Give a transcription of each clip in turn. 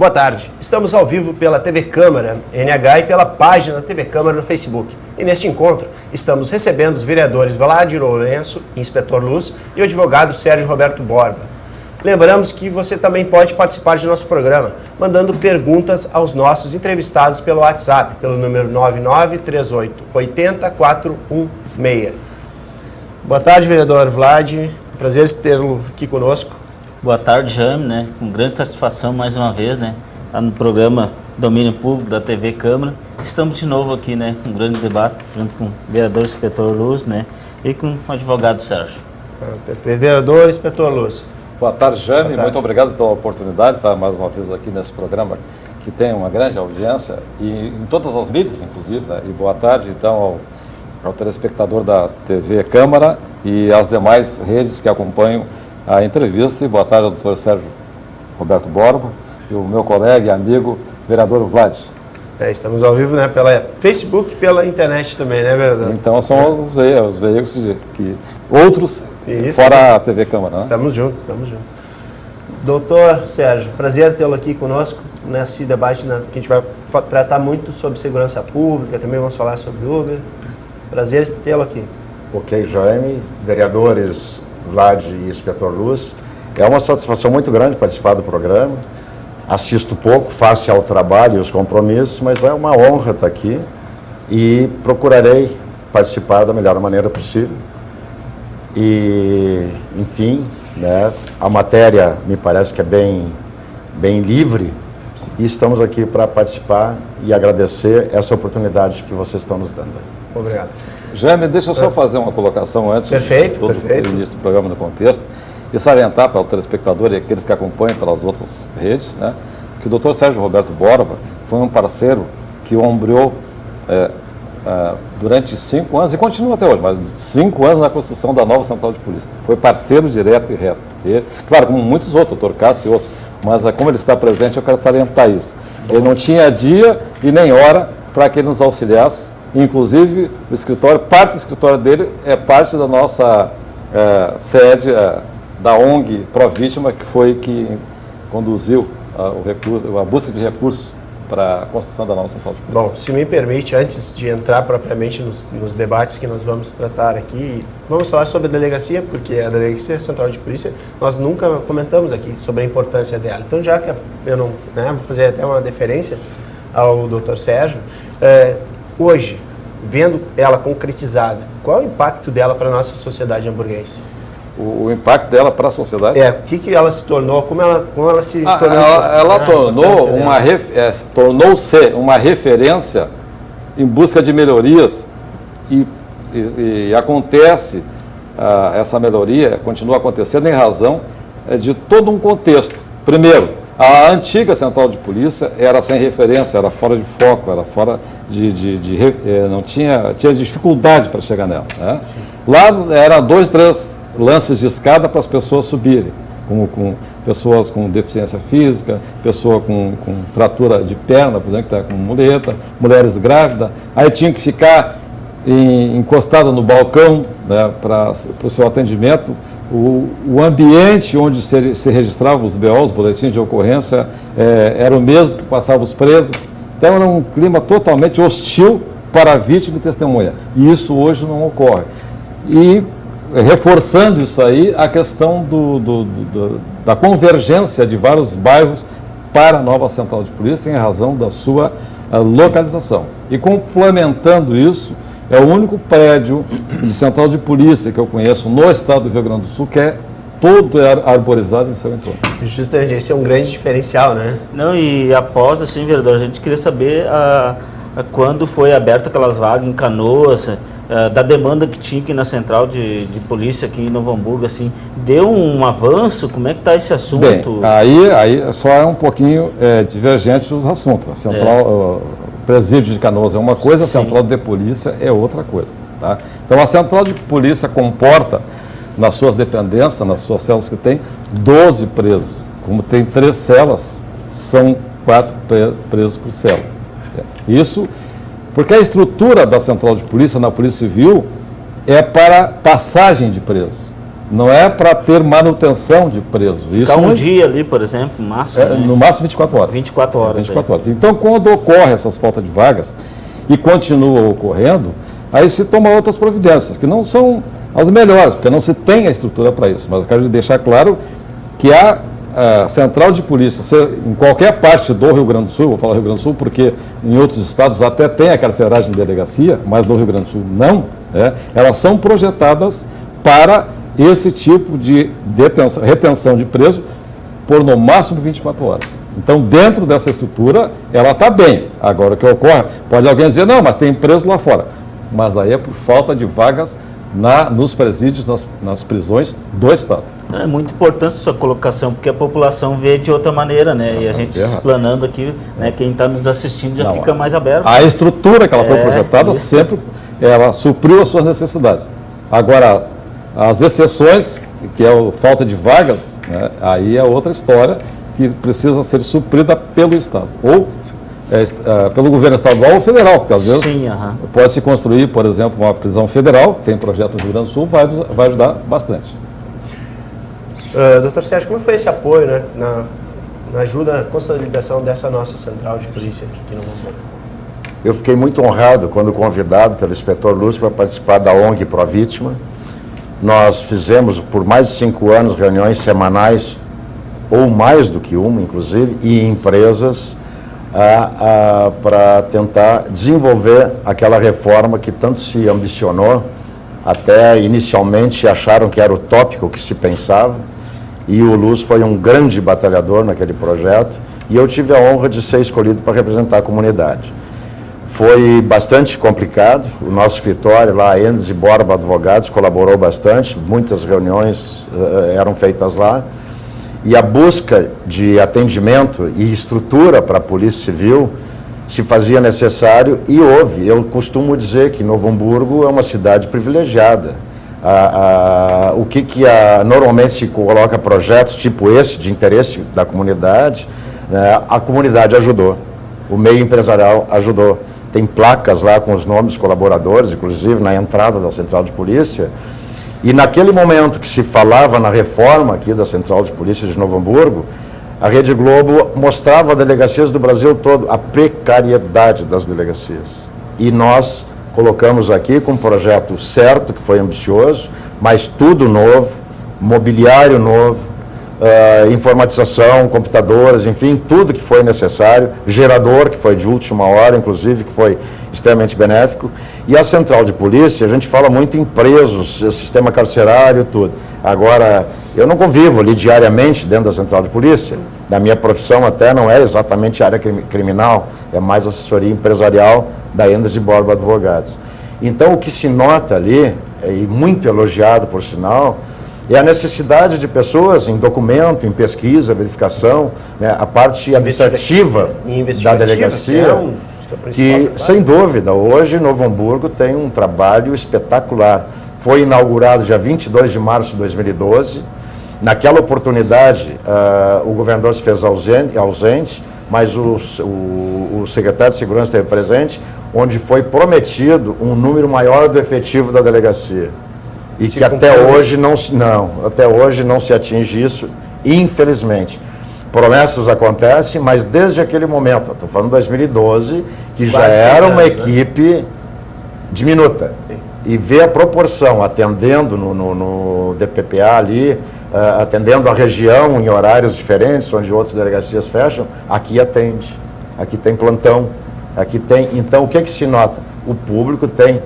Boa tarde. Estamos ao vivo pela TV Câmara NH e pela página TV Câmara no Facebook. E neste encontro, estamos recebendo os vereadores Vlad Lourenço, Inspetor Luz, e o advogado Sérgio Roberto Borba. Lembramos que você também pode participar de nosso programa, mandando perguntas aos nossos entrevistados pelo WhatsApp, pelo número 993880-416. Boa tarde, vereador Vlad. Prazer tê-lo aqui conosco. Boa tarde, Jaime, né? Com grande satisfação mais uma vez, né? Tá no programa Domínio Público da TV Câmara. Estamos de novo aqui, né? Um grande debate junto com o vereador Inspetor Luz, né? E com o advogado Sérgio. Perfeito. Vereador Inspetor Luz. Boa tarde, Jaime. Boa tarde. Muito obrigado pela oportunidade de estar mais uma vez aqui nesse programa que tem uma grande audiência e em todas as mídias, inclusive, né? E boa tarde, então, ao telespectador da TV Câmara e às demais redes que acompanham a entrevista. E boa tarde ao doutor Sérgio Roberto Borba e o meu colega e amigo, vereador Vlad. Estamos ao vivo, né, pela Facebook e pela internet também, né, vereador? Então são os veículos que outros Isso, fora a TV Câmara, né? Estamos juntos. Doutor Sérgio, prazer tê-lo aqui conosco nesse debate, né, que a gente vai tratar muito sobre segurança pública, também vamos falar sobre Uber. Prazer tê-lo aqui. Ok, Jaime, vereadores Vlad e Inspetor Luz, é uma satisfação muito grande participar do programa. Assisto pouco, face ao trabalho e os compromissos, mas é uma honra estar aqui e procurarei participar da melhor maneira possível. E, enfim, né, a matéria me parece que é bem livre e estamos aqui para participar e agradecer essa oportunidade que vocês estão nos dando. Obrigado. Jaime, deixa eu só fazer uma colocação antes de todo o início do programa no contexto e salientar para o telespectador e aqueles que acompanham pelas outras redes, né, que o doutor Sérgio Roberto Borba foi um parceiro que ombreou durante 5 anos, e continua até hoje, mas 5 anos na construção da nova central de polícia. Foi parceiro direto e reto. E, claro, como muitos outros, doutor Cássio e outros, mas como ele está presente, eu quero salientar isso. Ele não tinha dia e nem hora para que ele nos auxiliasse. Inclusive, o escritório, parte do escritório dele é parte da nossa sede da ONG Provítima, que foi que conduziu a busca de recursos para a construção da nova central de polícia. Bom, se me permite, antes de entrar propriamente nos debates que nós vamos tratar aqui, vamos falar sobre a delegacia, porque a Delegacia Central de Polícia, nós nunca comentamos aqui sobre a importância dela. Então, já que eu não, vou fazer até uma deferência ao Dr. Sérgio, hoje, vendo ela concretizada, qual é o impacto dela para a nossa sociedade hamburguense? O impacto dela para a sociedade? O que ela se tornou, como ela se tornou? Ela tornou-se uma referência em busca de melhorias e acontece essa melhoria, continua acontecendo em razão de todo um contexto. Primeiro, a antiga central de polícia era sem referência, era fora de foco, era fora não tinha dificuldade para chegar nela, né? Lá era 2, 3 lances de escada para as pessoas subirem, com pessoas com deficiência física, pessoa com fratura de perna, por exemplo, que está com muleta, mulheres grávidas, aí tinha que ficar encostada no balcão, né, para o seu atendimento. O ambiente onde se registravam os BO, os boletins de ocorrência, era o mesmo que passavam os presos. Então era um clima totalmente hostil para a vítima e testemunha. E isso hoje não ocorre. E reforçando isso aí, a questão da convergência de vários bairros para a nova central de polícia em razão da sua localização. E complementando isso, é o único prédio de central de polícia que eu conheço no estado do Rio Grande do Sul que é todo arborizado em seu entorno. Justamente, esse é um grande diferencial, né? Não, e após, assim, vereador, a gente queria saber quando foi aberta aquelas vagas em Canoas, da demanda que tinha aqui na central de polícia aqui em Novo Hamburgo, assim, deu um avanço? Como é que está esse assunto? Bem, aí só é um pouquinho divergente os assuntos. A central, o presídio de Canoas é uma coisa, a central de polícia é outra coisa, tá? Então a central de polícia comporta nas suas dependências, nas suas celas que tem, 12 presos. Como tem 3 celas, são 4 presos por cela. Isso porque a estrutura da central de polícia na Polícia Civil é para passagem de presos. não é para ter manutenção de preso. Isso Ficar um não- dia ali, por exemplo, máximo, né? no máximo 24 horas. 24 horas. 24 horas. Então, quando ocorre essas faltas de vagas e continua ocorrendo, aí se toma outras providências, que não são as melhores, porque não se tem a estrutura para isso. Mas eu quero deixar claro que a central de polícia, em qualquer parte do Rio Grande do Sul, vou falar Rio Grande do Sul porque em outros estados até tem a carceragem de delegacia, mas no Rio Grande do Sul não, elas são projetadas para esse tipo de retenção de preso por no máximo 24 horas. Então, dentro dessa estrutura, ela está bem. Agora, o que ocorre, pode alguém dizer, não, mas tem preso lá fora. Mas daí é por falta de vagas nos presídios, nas prisões do Estado. É muito importante sua colocação, porque a população vê de outra maneira, né? E a gente explanando aqui, né, quem está nos assistindo já fica mais aberto. A estrutura que ela foi projetada isso. sempre, ela supriu as suas necessidades. Agora, as exceções, que é a falta de vagas, né, aí é outra história que precisa ser suprida pelo Estado, ou pelo governo estadual ou federal, porque às vezes Sim, pode se construir, por exemplo, uma prisão federal, tem projeto no Rio Grande do Sul, vai ajudar bastante. Doutor Sérgio, como foi esse apoio, né, na ajuda, na consolidação dessa nossa central de polícia aqui no Mundo? Eu fiquei muito honrado quando convidado pelo inspetor Lúcio para participar da ONG Pro Vítima. Nós fizemos por mais de 5 anos reuniões semanais, ou mais do que uma, inclusive, e em empresas, para tentar desenvolver aquela reforma que tanto se ambicionou, até inicialmente acharam que era utópico o que se pensava, e o Lúcio foi um grande batalhador naquele projeto, e eu tive a honra de ser escolhido para representar a comunidade. Foi bastante complicado, o nosso escritório lá, Endes e Borba Advogados, colaborou bastante, muitas reuniões eram feitas lá, e a busca de atendimento e estrutura para a Polícia Civil se fazia necessário e houve. Eu costumo dizer que Novo Hamburgo é uma cidade privilegiada. O que normalmente se coloca projetos tipo esse, de interesse da comunidade, né, a comunidade ajudou, o meio empresarial ajudou. Tem placas lá com os nomes dos colaboradores, inclusive na entrada da Central de Polícia. E naquele momento que se falava na reforma aqui da Central de Polícia de Novo Hamburgo, a Rede Globo mostrava a delegacias do Brasil todo, a precariedade das delegacias. E nós colocamos aqui com um projeto certo, que foi ambicioso, mas tudo novo, mobiliário novo, informatização, computadores, enfim, tudo que foi necessário, gerador, que foi de última hora, inclusive, que foi extremamente benéfico. E a Central de Polícia, a gente fala muito em presos, sistema carcerário, tudo. Agora, eu não convivo ali diariamente dentro da Central de Polícia. Da minha profissão até não é exatamente área criminal, é mais assessoria empresarial da Endes de Borba Advogados. Então, o que se nota ali, e muito elogiado por sinal, é a necessidade de pessoas em documento, em pesquisa, verificação, né, a parte administrativa da delegacia, que sem dúvida, hoje Novo Hamburgo tem um trabalho espetacular. Foi inaugurado dia 22 de março de 2012. Naquela oportunidade, o governador se fez ausente, mas o secretário de Segurança esteve presente, onde foi prometido um número maior do efetivo da delegacia. E que até hoje não se atinge isso, infelizmente. Promessas acontecem, mas desde aquele momento, estou falando de 2012, que já era uma equipe diminuta. E ver a proporção, atendendo no DPPA ali, atendendo a região em horários diferentes, onde outras delegacias fecham, aqui atende, aqui tem plantão, aqui tem... Então, o que se nota? O público tem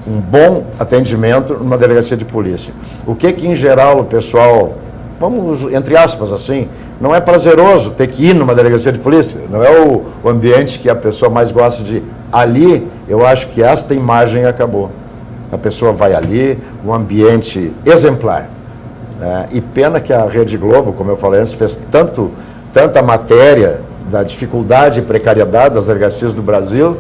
um bom atendimento numa delegacia de polícia. O que em geral o pessoal, vamos, entre aspas assim, não é prazeroso ter que ir numa delegacia de polícia, não é o ambiente que a pessoa mais gosta de ir. Ali, eu acho que esta imagem acabou. A pessoa vai ali, um ambiente exemplar. E pena que a Rede Globo, como eu falei antes, fez tanta matéria da dificuldade e precariedade das delegacias do Brasil.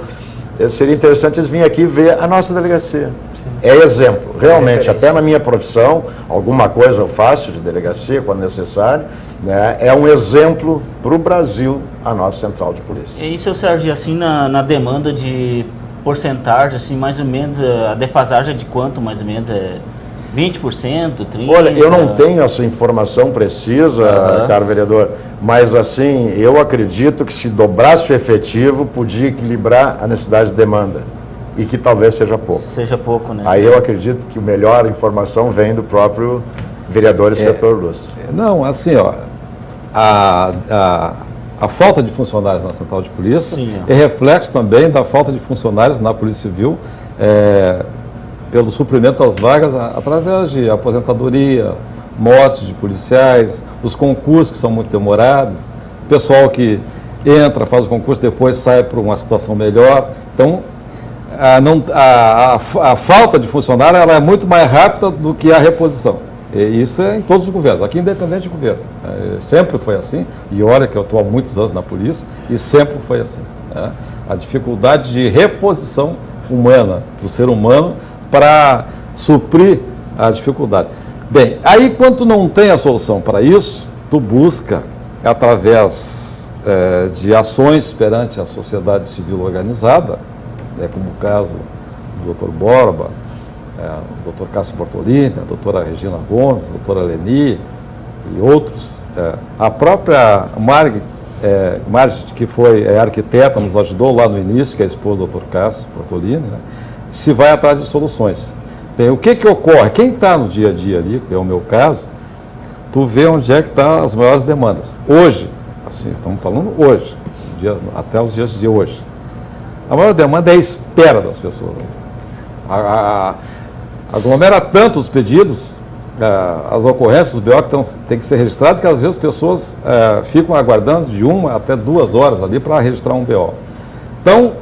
Seria interessante eles virem aqui ver a nossa delegacia. Sim. É exemplo, realmente, até na minha profissão, alguma coisa eu faço de delegacia quando necessário, né? É um exemplo para o Brasil a nossa Central de Polícia. E seu Sérgio, assim, na demanda de porcentagem, assim, mais ou menos, a defasagem é de quanto, mais ou menos? 20%, 30%? Olha, eu não tenho essa informação precisa, caro vereador, mas assim, eu acredito que se dobrasse o efetivo, podia equilibrar a necessidade de demanda. E que talvez seja pouco. Seja pouco, né? Aí eu acredito que a melhor informação vem do próprio vereador inspetor Luz. Não, assim, ó, a falta de funcionários na Central de Polícia é reflexo também da falta de funcionários na Polícia Civil, pelo suprimento das vagas através de aposentadoria, mortes de policiais, os concursos que são muito demorados, pessoal que entra, faz o concurso, depois sai para uma situação melhor. Então, a falta de funcionário ela é muito mais rápida do que a reposição. E isso é em todos os governos, aqui independente de governo. Sempre foi assim, e olha que eu estou há muitos anos na polícia, e sempre foi assim. A dificuldade de reposição humana, do ser humano, para suprir a dificuldade. Bem, aí quando tu não tem a solução para isso, tu busca, através de ações perante a sociedade civil organizada, como o caso do Dr. Borba, o Dr. Cássio Bortolini, a doutora Regina Gomes, a doutora Leni e outros. A própria Margit, que foi arquiteta, nos ajudou lá no início, que é a esposa do Dr. Cássio Bortolini, né, se vai atrás de soluções. Bem, o que ocorre? Quem está no dia a dia ali, que é o meu caso, tu vê onde é que estão as maiores demandas. Hoje, assim, estamos falando hoje, até os dias de hoje. A maior demanda é a espera das pessoas. Aglomera tanto os pedidos, as ocorrências, os BO que tem que ser registrados, que às vezes as pessoas ficam aguardando de 1 até 2 horas ali para registrar um BO. Então,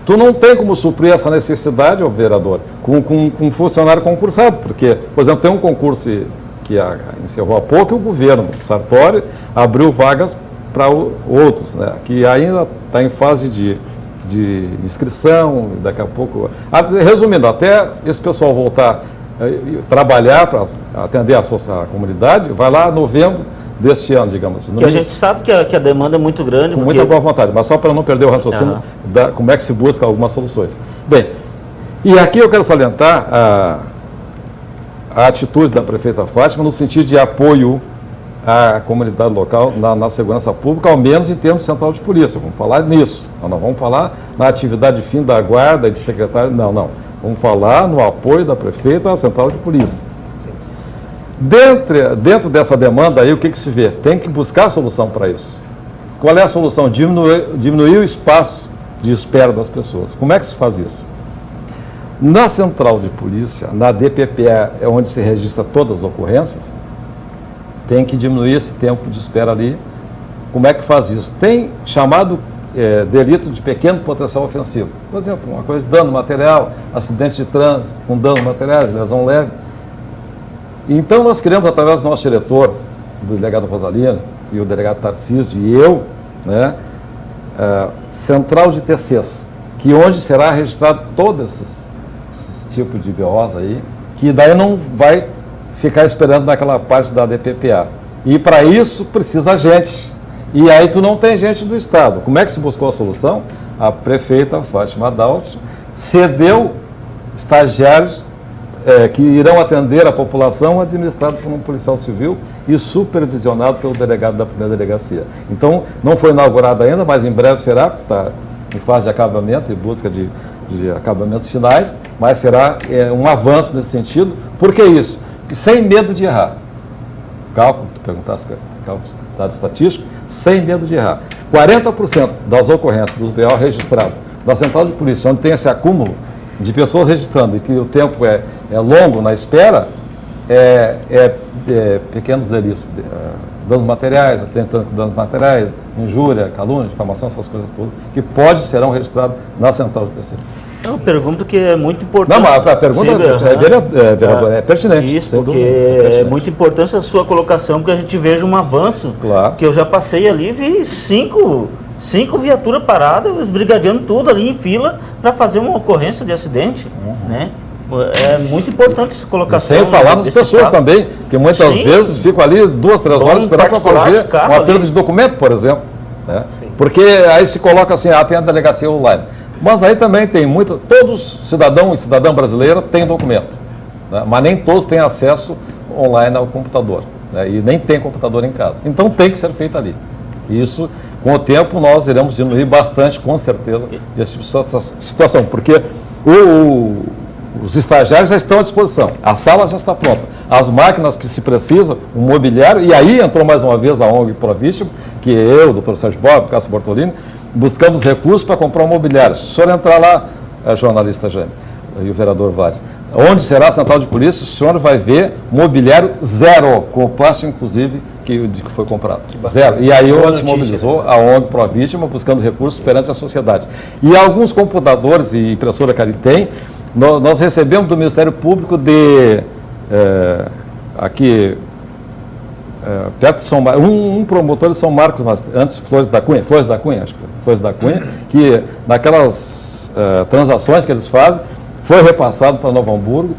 tu não tem como suprir essa necessidade, vereador, com um funcionário concursado, porque, por exemplo, tem um concurso que encerrou há pouco e o governo, Sartori, abriu vagas para outros, né, que ainda está em fase de inscrição, daqui a pouco... Resumindo, até esse pessoal voltar a trabalhar para atender a sua comunidade, vai lá em novembro deste ano, digamos assim. Que a gente sabe que a demanda é muito grande. Com muita boa vontade, mas só para não perder o raciocínio, como é que se busca algumas soluções. Bem, e aqui eu quero salientar a atitude da prefeita Fátima no sentido de apoio à comunidade local na segurança pública, ao menos em termos de central de polícia. Vamos falar nisso. Nós não vamos falar na atividade de fim da guarda e de secretário, não. Vamos falar no apoio da prefeita à central de polícia. Dentro dessa demanda aí, o que se vê? Tem que buscar a solução para isso. Qual é a solução? Diminuir o espaço de espera das pessoas. Como é que se faz isso? Na central de polícia, na DPPA, é onde se registra todas as ocorrências, tem que diminuir esse tempo de espera ali. Como é que faz isso? Tem chamado delito de pequeno potencial ofensivo. Por exemplo, uma coisa de dano material, acidente de trânsito com danos materiais, lesão leve. Então nós criamos, através do nosso diretor, do delegado Rosalino e o delegado Tarcísio e eu, né, central de TCs, que onde será registrado todos esses tipos de BOs aí, que daí não vai ficar esperando naquela parte da DPPA. E para isso precisa gente. E aí tu não tem gente do Estado. Como é que se buscou a solução? A prefeita Fátima Adalt cedeu estagiários que irão atender a população, administrado por um policial civil e supervisionado pelo delegado da primeira delegacia. Então, não foi inaugurado ainda, mas em breve será, porque está em fase de acabamento e busca de acabamentos finais, mas será um avanço nesse sentido. Por que isso? Porque sem medo de errar. Cálculo, tu perguntasse, cálculo dado estatístico, sem medo de errar. 40% das ocorrências dos BO registrados da central de polícia, onde tem esse acúmulo de pessoas registrando e que o tempo é longo na espera, pequenos delitos, danos materiais, acidente de trânsito com danos materiais, injúria, calúnia, difamação, essas coisas todas, que serão registrados na central de polícia. Eu pergunto que é muito importante. Não, mas a pergunta é pertinente. Isso, porque é muito importante a sua colocação, porque a gente veja um avanço. Claro. Que eu já passei ali e vi cinco viaturas paradas, esbrigadeando tudo ali em fila para fazer uma ocorrência de acidente, né? É muito importante essa colocação. Sem falar nas pessoas também, que muitas vezes ficam ali 2, 3 horas esperando para fazer uma perda de documento, por exemplo. Né? Porque aí se coloca assim, tem a delegacia online. Mas aí também tem todo cidadão e cidadã brasileira tem documento. né? Mas nem todos têm acesso online ao computador, né? E nem tem computador em casa. Então tem que ser feito ali. Isso, com o tempo, nós iremos diminuir bastante, com certeza, esse tipo de situação, porque os estagiários já estão à disposição, a sala já está pronta, as máquinas que se precisam, o mobiliário, e aí entrou mais uma vez a ONG Provítima, que eu, o Dr. Sérgio Bob, Cássio Bortolini, buscamos recursos para comprar um mobiliário. Se o senhor entrar lá, jornalista Jaime, e o vereador Vaz, onde será a central de polícia, o senhor vai ver mobiliário zero, com o plástico, inclusive, que foi comprado. Zero. E aí onde se mobilizou a ONG Provítima, buscando recursos perante a sociedade. E alguns computadores e impressora que ali tem, nós recebemos do Ministério Público aqui, perto de São Marcos, um promotor de São Marcos, mas antes Flores da Cunha, acho que foi, Flores da Cunha, que naquelas transações que eles fazem, foi repassado para Novo Hamburgo,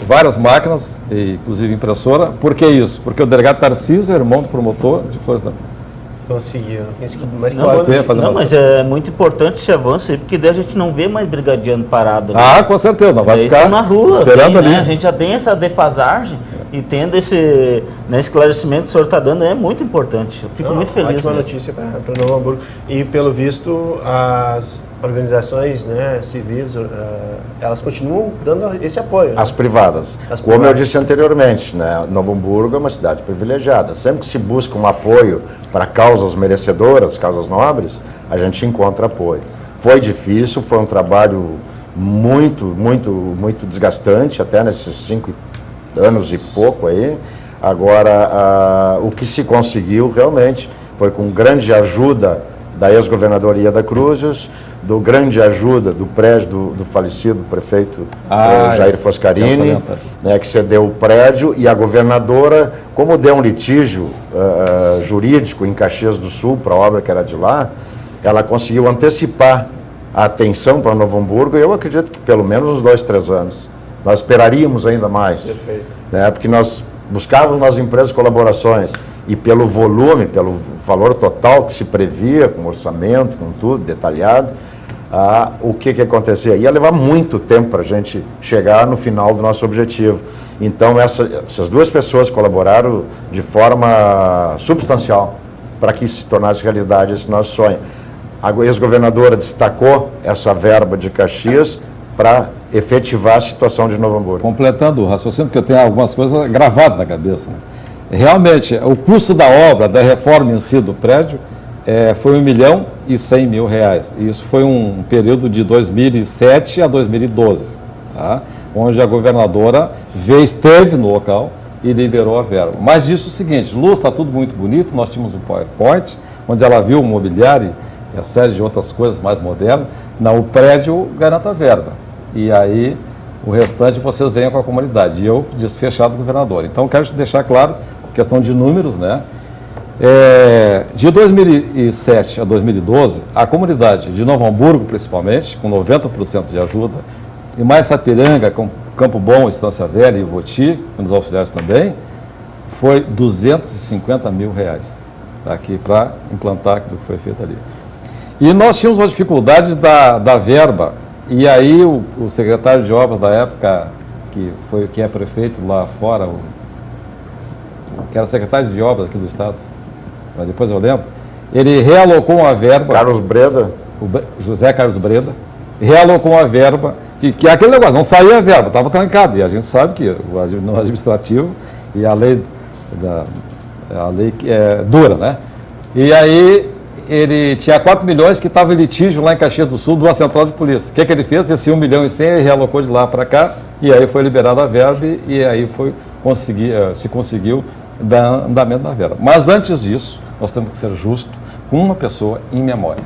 várias máquinas, inclusive impressora. Por que isso? Porque o delegado Tarcísio é irmão do promotor de Flores da Cunha. Conseguiu. Mas mas é muito importante esse avanço aí, porque daí a gente não vê mais brigadiano parado. Né? Ah, com certeza, não vai ficar na rua, esperando ali. Né? A gente já tem essa defasagem e tendo esse esclarecimento que o senhor está dando é muito importante. Eu fico muito feliz. Ótima notícia para Novo Hamburgo. E pelo visto, as organizações, né, civis, elas continuam dando esse apoio. Né? As privadas. Como eu disse anteriormente, né, Novo Hamburgo é uma cidade privilegiada. Sempre que se busca um apoio para causas merecedoras, causas nobres, a gente encontra apoio. Foi difícil, foi um trabalho muito desgastante, até nesses 5 anos e pouco aí. Agora, o que se conseguiu realmente foi com grande ajuda da ex-governadoria da Cruzes, do grande ajuda do prédio do falecido prefeito Jair Foscarini, né, que cedeu o prédio, e a governadora, como deu um litígio jurídico em Caxias do Sul para a obra que era de lá, ela conseguiu antecipar a atenção para Novo Hamburgo, e eu acredito que pelo menos uns 2, 3 anos. Nós esperaríamos ainda mais. Perfeito. Né, porque nós buscávamos nas empresas colaborações, e pelo volume, pelo valor total que se previa, com orçamento, com tudo detalhado, o que acontecia? Ia levar muito tempo para a gente chegar no final do nosso objetivo. Então, essas duas pessoas colaboraram de forma substancial para que se tornasse realidade esse nosso sonho. A ex-governadora destacou essa verba de Caxias para efetivar a situação de Novo Hamburgo. Completando o raciocínio, porque eu tenho algumas coisas gravadas na cabeça. Né? Realmente, o custo da obra, da reforma em si do prédio, foi R$1.100.000. Isso foi um período de 2007 a 2012, tá? Onde a governadora esteve no local e liberou a verba. Mas disse o seguinte: Luz, está tudo muito bonito, nós tínhamos um PowerPoint, onde ela viu o mobiliário e a série de outras coisas mais modernas. Não, o prédio garanta a verba. E aí, o restante vocês venham com a comunidade. E eu disse fechado, governador. Então, quero te deixar claro, questão de números, né? De 2007 a 2012, a comunidade de Novo Hamburgo, principalmente, com 90% de ajuda, e mais Sapiranga, com Campo Bom, Estância Velha e Voti, nos auxiliares também, foi R$250 mil aqui para implantar aquilo que foi feito ali. E nós tínhamos uma dificuldade da verba, e aí o secretário de obras da época, que é prefeito lá fora, que era secretário de obras aqui do estado, mas depois eu lembro, ele realocou uma verba... Carlos Breda? José Carlos Breda, realocou uma verba, que aquele negócio, não saía a verba, estava trancado, e a gente sabe que no administrativo e a lei é dura, né? E aí ele tinha 4 milhões que estava em litígio lá em Caxias do Sul, de uma central de polícia. O que ele fez? Esse 1.100.000 ele realocou de lá para cá, e aí foi liberada a verba, e aí se conseguiu dar andamento na verba. Mas antes disso, nós temos que ser justos com uma pessoa em memória.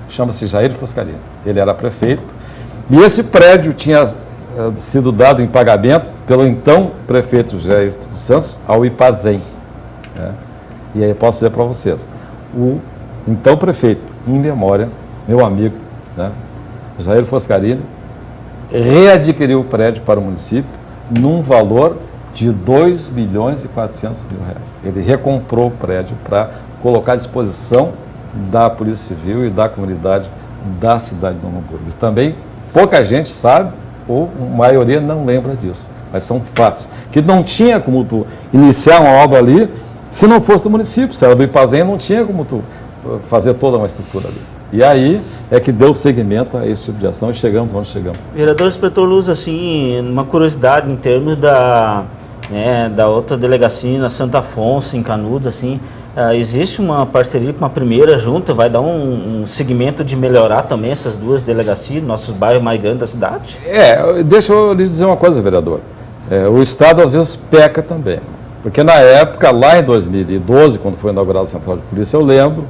Chama-se Jair Foscarini. Ele era prefeito, e esse prédio tinha sido dado em pagamento pelo então prefeito Jair dos Santos ao IPAZEM. Né? E aí posso dizer para vocês, o então prefeito, em memória, meu amigo, né, Jair Foscarini, readquiriu o prédio para o município num valor de R$2.400.000. Ele recomprou o prédio para colocar à disposição da Polícia Civil e da comunidade da cidade de Novo Hamburgo. Também pouca gente sabe ou a maioria não lembra disso, mas são fatos. Que não tinha como tu iniciar uma obra ali se não fosse do município, se era do Ipazem, não tinha como tu fazer toda uma estrutura ali. E aí é que deu seguimento a esse tipo de ação e chegamos onde chegamos. Vereador Inspetor Luz, assim, uma curiosidade em termos da outra delegacia na Santo Afonso, em Canudos, assim, existe uma parceria com uma primeira junta, vai dar um segmento de melhorar também essas duas delegacias, nossos bairros mais grandes da cidade? Deixa eu lhe dizer uma coisa, vereador. O Estado às vezes peca também, porque na época, lá em 2012, quando foi inaugurada a Central de Polícia, eu lembro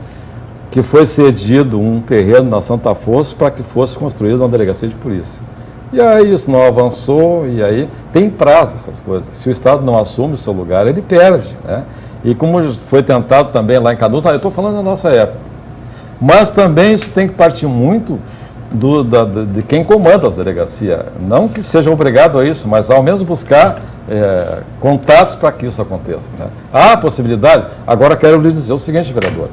que foi cedido um terreno na Santo Afonso para que fosse construída uma delegacia de polícia. E aí isso não avançou, e aí tem prazo essas coisas. Se o Estado não assume o seu lugar, ele perde, né? E como foi tentado também lá em Canudos, eu estou falando da nossa época. Mas também isso tem que partir muito de quem comanda as delegacias. Não que seja obrigado a isso, mas ao menos buscar contatos para que isso aconteça, né? Há a possibilidade. Agora quero lhe dizer o seguinte, vereador.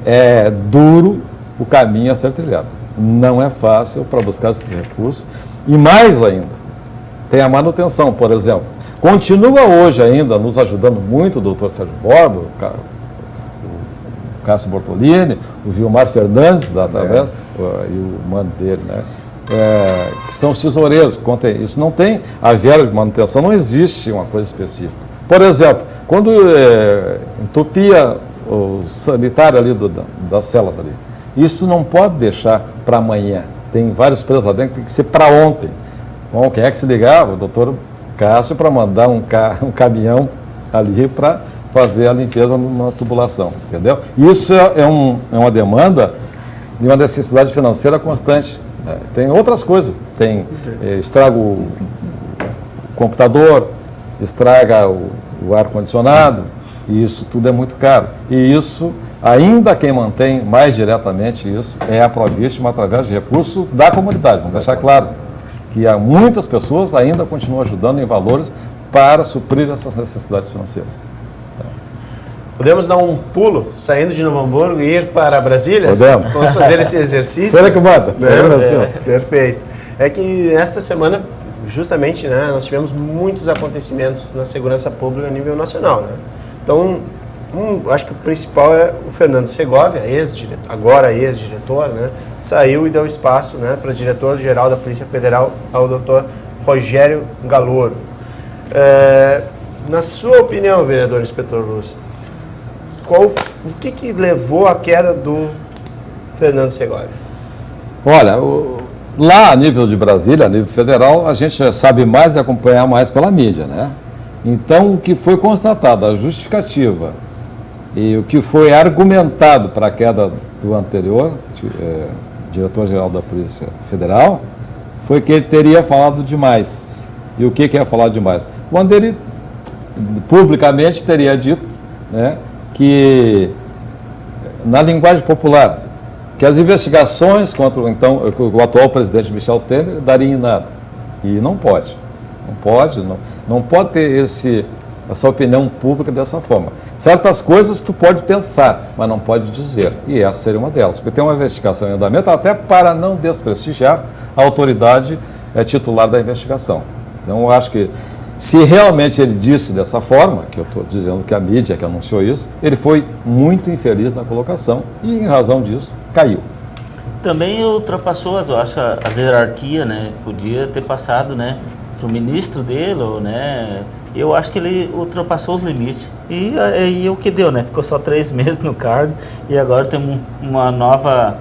É duro o caminho a ser trilhado. Não é fácil para buscar esses recursos. E mais ainda, tem a manutenção, por exemplo. Continua hoje ainda nos ajudando muito o doutor Sérgio Borba, o Cássio Bortolini, o Vilmar Fernandes, da Através, e o mano dele, né? Que são os tesoureiros que contém isso. Não tem a verba de manutenção, não existe uma coisa específica. Por exemplo, quando entupia o sanitário ali das celas ali, isso não pode deixar para amanhã. Tem vários presos lá dentro, tem que ser para ontem. Bom, quem é que se ligava? O doutor Cássio, para mandar um caminhão ali para fazer a limpeza na tubulação, entendeu? Isso é uma demanda e uma necessidade financeira constante, né? Tem outras coisas, estraga o computador, estraga o ar-condicionado, e isso tudo é muito caro. E isso, ainda quem mantém mais diretamente isso, é a Provítima através de recursos da comunidade. Vamos deixar claro que há muitas pessoas ainda continuam ajudando em valores para suprir essas necessidades financeiras. Podemos dar um pulo, saindo de Novo Hamburgo e ir para Brasília? Podemos. Vamos fazer esse exercício? Será que manda? Perfeito. É que esta semana, justamente, né, nós tivemos muitos acontecimentos na segurança pública a nível nacional, né? Então, acho que o principal é o Fernando Segovia, agora ex-diretor, né, saiu e deu espaço, né, para diretor-geral da Polícia Federal, ao Dr. Rogério Galouro. Na sua opinião, vereador Inspetor Luz, o que levou à queda do Fernando Segovia? Olha, lá a nível de Brasília, a nível federal, a gente sabe mais e acompanhar mais pela mídia, né? Então, o que foi constatado, a justificativa e o que foi argumentado para a queda do anterior, diretor-geral da Polícia Federal, foi que ele teria falado demais. E o que é falar demais? Quando ele publicamente teria dito, né, que, na linguagem popular, que as investigações contra o atual presidente Michel Temer dariam em nada. E não pode. Não pode ter essa opinião pública dessa forma. Certas coisas tu pode pensar, mas não pode dizer. E essa seria uma delas. Porque tem uma investigação em andamento até para não desprestigiar a autoridade titular da investigação. Então, eu acho que se realmente ele disse dessa forma, que eu estou dizendo que a mídia que anunciou isso, ele foi muito infeliz na colocação e, em razão disso, caiu. Também ultrapassou, eu acho, a hierarquia, né? Podia ter passado, né, para o ministro dele, né? Eu acho que ele ultrapassou os limites. E o que deu, né? Ficou só 3 meses no cargo e agora temos uma nova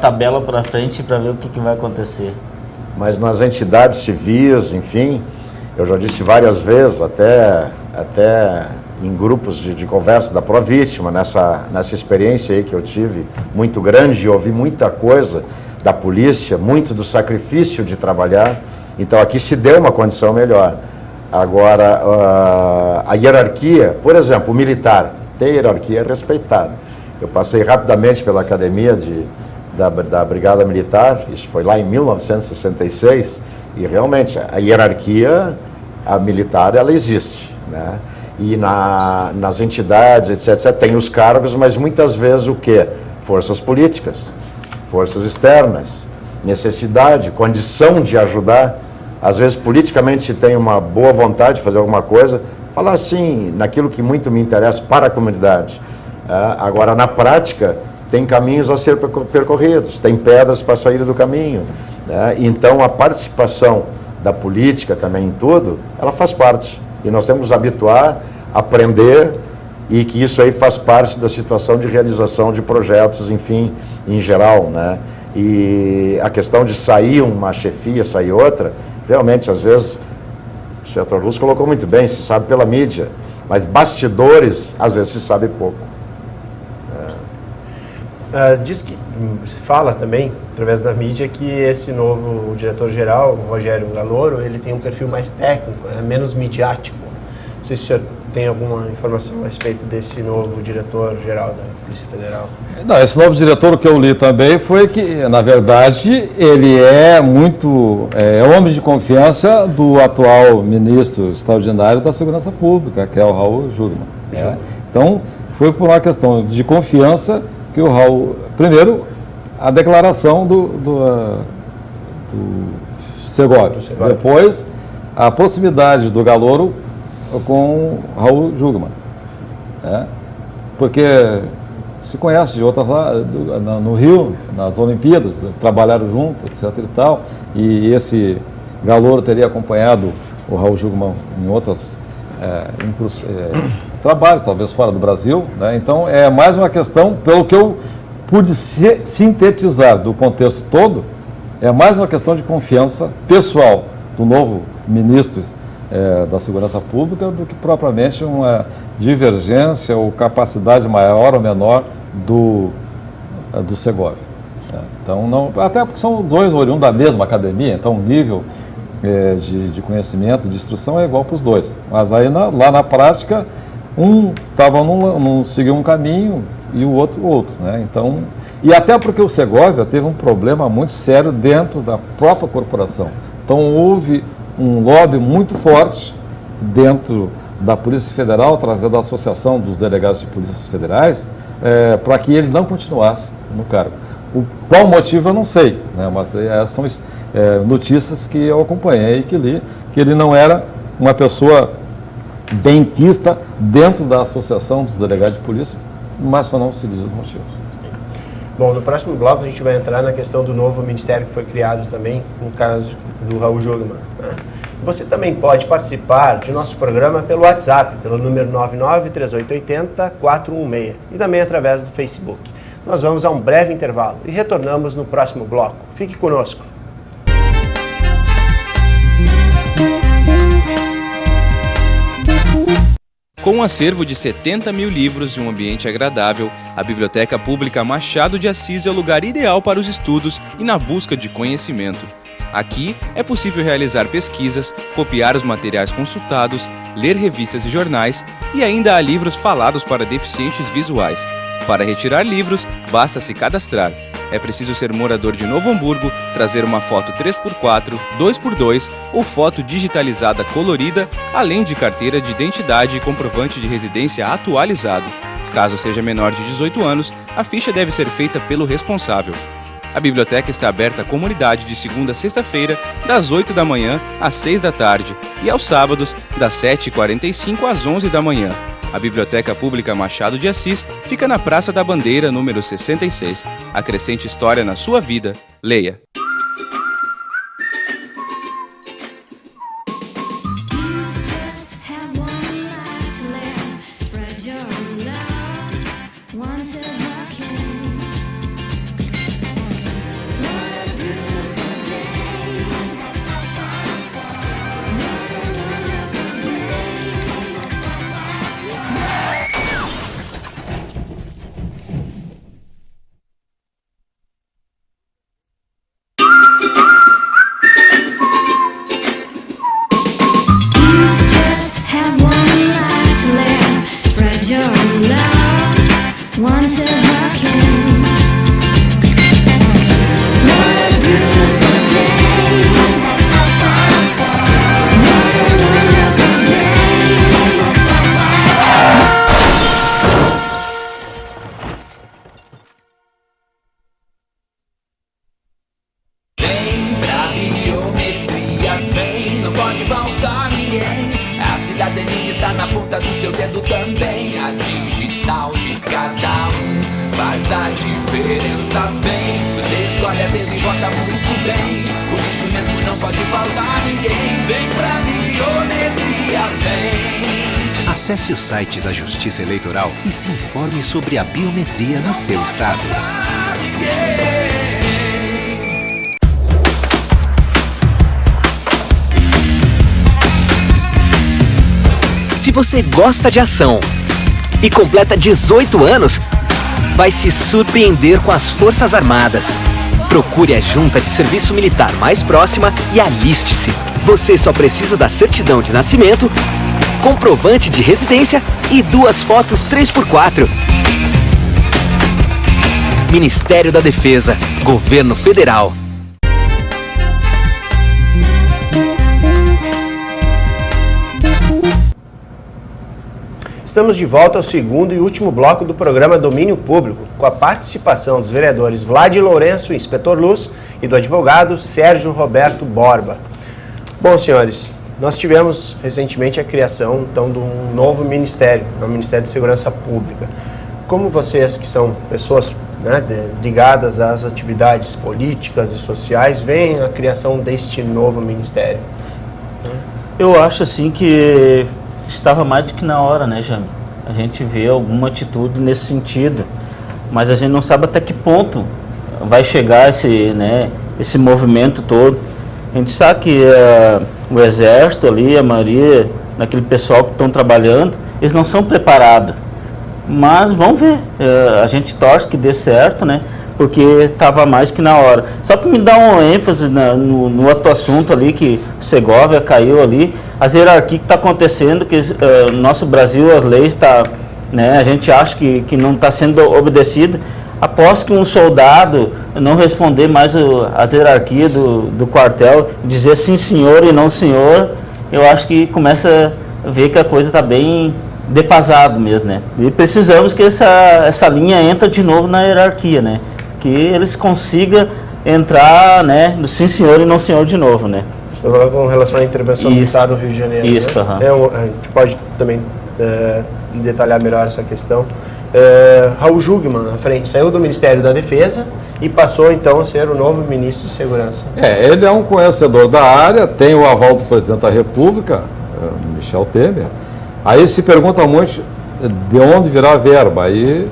tabela para frente para ver o que vai acontecer. Mas nas entidades civis, enfim, eu já disse várias vezes, até em grupos de conversa da Provítima, nessa experiência aí que eu tive, muito grande, ouvi muita coisa da polícia, muito do sacrifício de trabalhar. Então aqui se deu uma condição melhor. Agora, a hierarquia, por exemplo, o militar, tem hierarquia respeitada. Eu passei rapidamente pela academia da Brigada Militar, isso foi lá em 1966, e realmente a hierarquia militar, ela existe, né? E nas entidades, etc., tem os cargos, mas muitas vezes o quê? Forças políticas, forças externas, necessidade, condição de ajudar. Às vezes, politicamente, se tem uma boa vontade de fazer alguma coisa, falar assim, naquilo que muito me interessa para a comunidade. Agora, na prática, tem caminhos a ser percorridos, tem pedras para sair do caminho. Então, a participação da política também em tudo, ela faz parte. E nós temos que nos habituar, aprender, e que isso aí faz parte da situação de realização de projetos, enfim, em geral, né? E a questão de sair uma chefia, sair outra, realmente, às vezes, o senador Lúcio colocou muito bem, se sabe pela mídia, mas bastidores, às vezes, se sabe pouco. Diz que se fala também, através da mídia, que esse novo diretor-geral, o Rogério Galouro, ele tem um perfil mais técnico, menos midiático. Não sei se o senhor tem alguma informação a respeito desse novo diretor-geral da Polícia Federal. Não, esse novo diretor, o que eu li também foi que, na verdade, ele é muito homem de confiança do atual ministro extraordinário da Segurança Pública, que é o Raul Jungmann. Então, foi por uma questão de confiança que o Raul... Primeiro, a declaração do Segovia. Depois, a proximidade do Galouro com Raul Jungmann. Porque se conhece de outras lá, no Rio, nas Olimpíadas, trabalharam juntos, etc. e tal, e esse Galouro teria acompanhado o Raul Jungmann em outros trabalhos, talvez fora do Brasil, né? Então é mais uma questão, pelo que eu pude sintetizar do contexto todo, é mais uma questão de confiança pessoal do novo ministro da Segurança Pública do que propriamente uma divergência ou capacidade maior ou menor do Segovia. Então, não, até porque são dois oriundos da mesma academia, então o nível de conhecimento, de instrução é igual para os dois. Mas aí lá na prática, um seguiu um caminho e o outro. Né? Então, e até porque o Segovia teve um problema muito sério dentro da própria corporação. Então houve um lobby muito forte dentro da Polícia Federal, através da Associação dos Delegados de Polícias Federais, para que ele não continuasse no cargo. Qual motivo eu não sei, né? Mas são notícias que eu acompanhei e que li, que ele não era uma pessoa benquista dentro da Associação dos Delegados de Polícia, mas só não se diz os motivos. Bom, no próximo bloco a gente vai entrar na questão do novo ministério que foi criado também, no caso do Raul Jungmann. Você também pode participar de nosso programa pelo WhatsApp, pelo número 993880-416 e também através do Facebook. Nós vamos a um breve intervalo e retornamos no próximo bloco. Fique conosco. Com um acervo de 70 mil livros e um ambiente agradável, a Biblioteca Pública Machado de Assis é o lugar ideal para os estudos e na busca de conhecimento. Aqui é possível realizar pesquisas, copiar os materiais consultados, ler revistas e jornais e ainda há livros falados para deficientes visuais. Para retirar livros, basta se cadastrar. É preciso ser morador de Novo Hamburgo, trazer uma foto 3x4, 2x2 ou foto digitalizada colorida, além de carteira de identidade e comprovante de residência atualizado. Caso seja menor de 18 anos, a ficha deve ser feita pelo responsável. A biblioteca está aberta à comunidade de segunda a sexta-feira, das 8 da manhã às 6 da tarde e aos sábados, das 7h45 às 11 da manhã. A Biblioteca Pública Machado de Assis fica na Praça da Bandeira, número 66. Acrescente história na sua vida. Leia. mídia está na ponta do seu dedo também. A digital de cada um faz a diferença bem. Você escolhe a dedo e vota muito bem. Por isso mesmo não pode faltar ninguém. Vem pra biometria, vem. Acesse o site da Justiça Eleitoral e se informe sobre a biometria no seu estado. Se você gosta de ação e completa 18 anos, vai se surpreender com as Forças Armadas. Procure a junta de serviço militar mais próxima e aliste-se. Você só precisa da certidão de nascimento, comprovante de residência e 2 fotos 3x4. Ministério da Defesa, Governo Federal. Estamos de volta ao segundo e último bloco do programa Domínio Público, com a participação dos vereadores Vlad Lourenço, inspetor Luz, e do advogado Sérgio Roberto Borba. Bom, senhores, nós tivemos recentemente a criação então de um novo ministério, o Ministério de Segurança Pública. Como vocês, que são pessoas ligadas às atividades políticas e sociais, veem a criação deste novo ministério? Eu acho assim que estava mais do que na hora, né, Jame? A gente vê alguma atitude nesse sentido, mas a gente não sabe até que ponto vai chegar esse movimento todo. A gente sabe que o Exército ali, a maioria daquele pessoal que estão trabalhando, eles não são preparados. Mas vamos ver, a gente torce que dê certo, né? Porque estava mais que na hora. Só para me dar uma ênfase no outro assunto ali, que Segovia caiu ali, as hierarquias que está acontecendo, que no nosso Brasil as leis a gente acha que não está sendo obedecida. Após que um soldado não responder mais as hierarquias do quartel, dizer sim senhor e não senhor, eu acho que começa a ver que a coisa está bem defasado mesmo, né? E precisamos que essa linha entre de novo na hierarquia, né? Que eles consigam entrar, né, no sim senhor e não senhor de novo, né? Estou falando com relação à intervenção militar no Rio de Janeiro. Isso, né? A gente pode também detalhar melhor essa questão. Raul Jugman, à frente, saiu do Ministério da Defesa e passou então a ser o novo ministro de Segurança. Ele é um conhecedor da área, tem o aval do presidente da República, Michel Temer. Aí se pergunta muito de onde virá a verba. Aí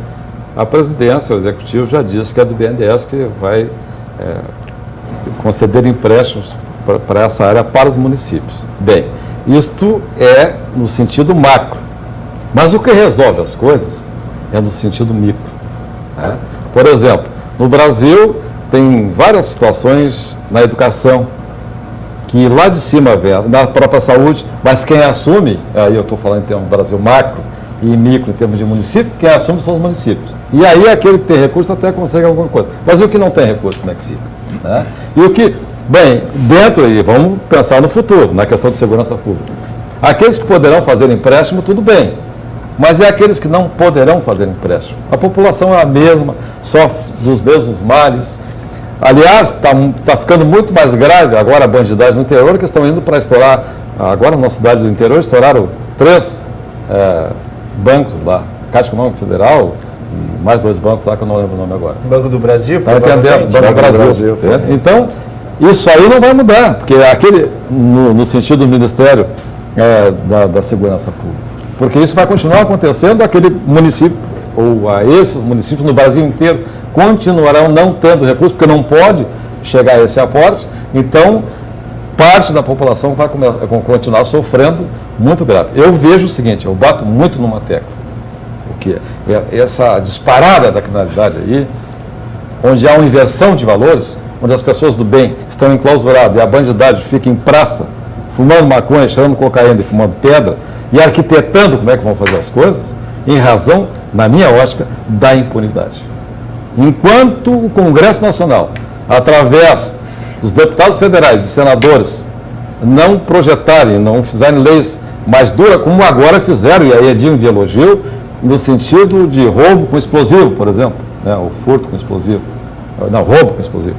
a presidência, o executivo já disse que é do BNDES que vai conceder empréstimos para essa área para os municípios. Bem, isto é no sentido macro, mas o que resolve as coisas é no sentido micro. Né? Por exemplo, no Brasil tem várias situações na educação que lá de cima vem, na própria saúde, mas quem assume, aí eu estou falando em termos do Brasil macro e micro em termos de município, quem assume são os municípios. E aí aquele que tem recurso até consegue alguma coisa. Mas o que não tem recurso, como é que fica? Né? E o que, bem, dentro aí, vamos pensar no futuro, na questão de segurança pública. Aqueles que poderão fazer empréstimo, tudo bem. Mas é aqueles que não poderão fazer empréstimo. A população é a mesma, sofre dos mesmos males. Aliás, está ficando muito mais grave agora a bandidagem no interior, que estão indo para estourar, agora na cidade do interior, estouraram 3 bancos lá, Caixa Econômica Federal, e mais 2 bancos lá que eu não lembro o nome agora. Banco do Brasil? Está entendendo? Banco do Brasil. Então, isso aí não vai mudar, porque aquele, no sentido do Ministério da Segurança Pública. Porque isso vai continuar acontecendo, aquele município, ou a esses municípios no Brasil inteiro, continuarão não tendo recursos, porque não pode chegar a esse aporte, então parte da população vai continuar sofrendo muito grave. Eu vejo o seguinte, eu bato muito numa tecla, porque essa disparada da criminalidade aí, onde há uma inversão de valores, onde as pessoas do bem estão enclausuradas e a bandidagem fica em praça, fumando maconha, cheirando cocaína e fumando pedra, e arquitetando como é que vão fazer as coisas, em razão, na minha ótica, da impunidade. Enquanto o Congresso Nacional, através dos deputados federais e senadores, não projetarem, não fizerem leis mais duras, como agora fizeram, e aí é digno de elogio, no sentido de roubo com explosivo, por exemplo, né, o furto com explosivo, não, roubo com explosivo,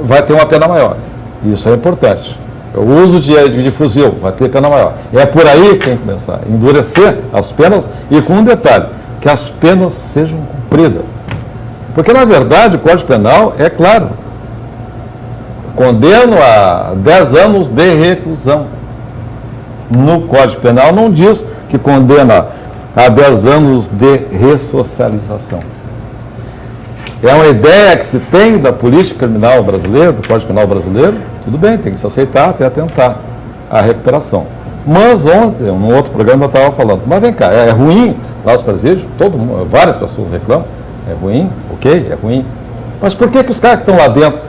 vai ter uma pena maior. Isso é importante. O uso de fuzil vai ter pena maior. É por aí que tem que começar. Endurecer as penas e com um detalhe, que as penas sejam cumpridas. Porque, na verdade, o Código Penal é claro. Condeno a 10 anos de reclusão. No Código Penal não diz que condena a 10 anos de ressocialização. É uma ideia que se tem da política criminal brasileira, do Código Penal brasileiro, tudo bem, tem que se aceitar até tentar a recuperação. Mas ontem, num outro programa, eu estava falando, mas vem cá, é ruim lá os presídios, várias pessoas reclamam, é ruim, ok, é ruim. Mas por que os caras que estão lá dentro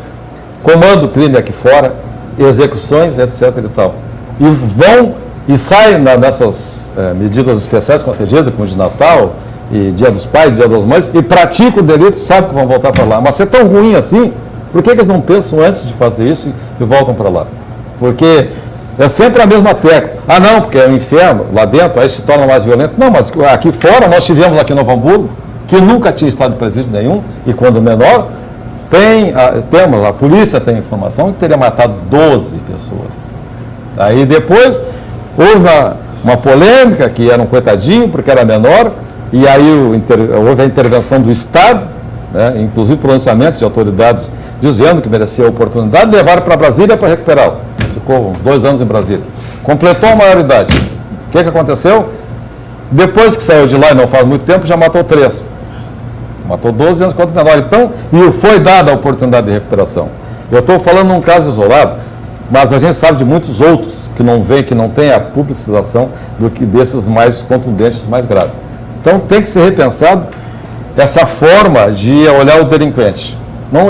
comandam o crime aqui fora, execuções, etc. e tal, e vão e saem nessas medidas especiais concedidas, como de Natal, e Dia dos Pais, Dia das Mães, e praticam o delito, sabem que vão voltar para lá. Mas se é tão ruim assim, por que eles não pensam antes de fazer isso e voltam para lá? Porque é sempre a mesma técnica. Ah, não, porque é um inferno lá dentro, aí se torna mais violento. Não, mas aqui fora, nós tivemos aqui em Novo Hamburgo, que nunca tinha estado em presídio nenhum, e quando menor, a polícia tem informação que teria matado 12 pessoas. Aí depois houve uma polêmica, que era um coitadinho, porque era menor, e aí houve a intervenção do Estado, né, inclusive pronunciamento de autoridades dizendo que merecia a oportunidade, levaram para Brasília para recuperá-lo. Ficou uns 2 anos em Brasília. Completou a maioridade. O que aconteceu? Depois que saiu de lá, e não faz muito tempo, já matou 3. Matou 12 anos contra menor. Então, e foi dada a oportunidade de recuperação. Eu estou falando num caso isolado, mas a gente sabe de muitos outros que não vêm, que não tem a publicização desses mais contundentes, mais graves. Então tem que ser repensado essa forma de olhar o delinquente.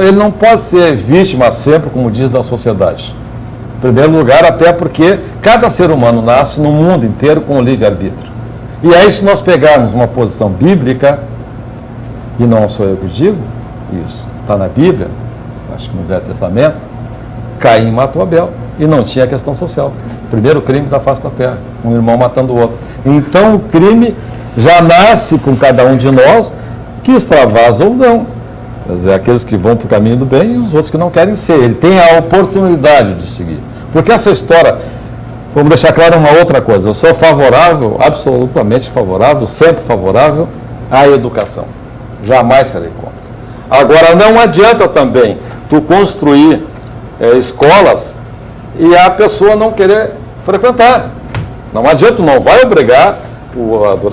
Ele não pode ser vítima sempre, como diz, da sociedade. Em primeiro lugar, até porque cada ser humano nasce no mundo inteiro com o livre-arbítrio. E aí, se nós pegarmos uma posição bíblica, e não sou eu que digo, isso está na Bíblia, acho que no Velho Testamento, Caim matou Abel e não tinha questão social. Primeiro crime da face da terra, um irmão matando o outro. Então o crime já nasce com cada um de nós, que extravasa ou não. Quer dizer, aqueles que vão para o caminho do bem e os outros que não querem ser. Ele tem a oportunidade de seguir. Porque essa história, vamos deixar claro uma outra coisa, eu sou favorável, absolutamente favorável, sempre favorável à educação. Jamais serei contra. Agora, não adianta também tu construir escolas e a pessoa não querer frequentar. Não adianta, tu não vai obrigar,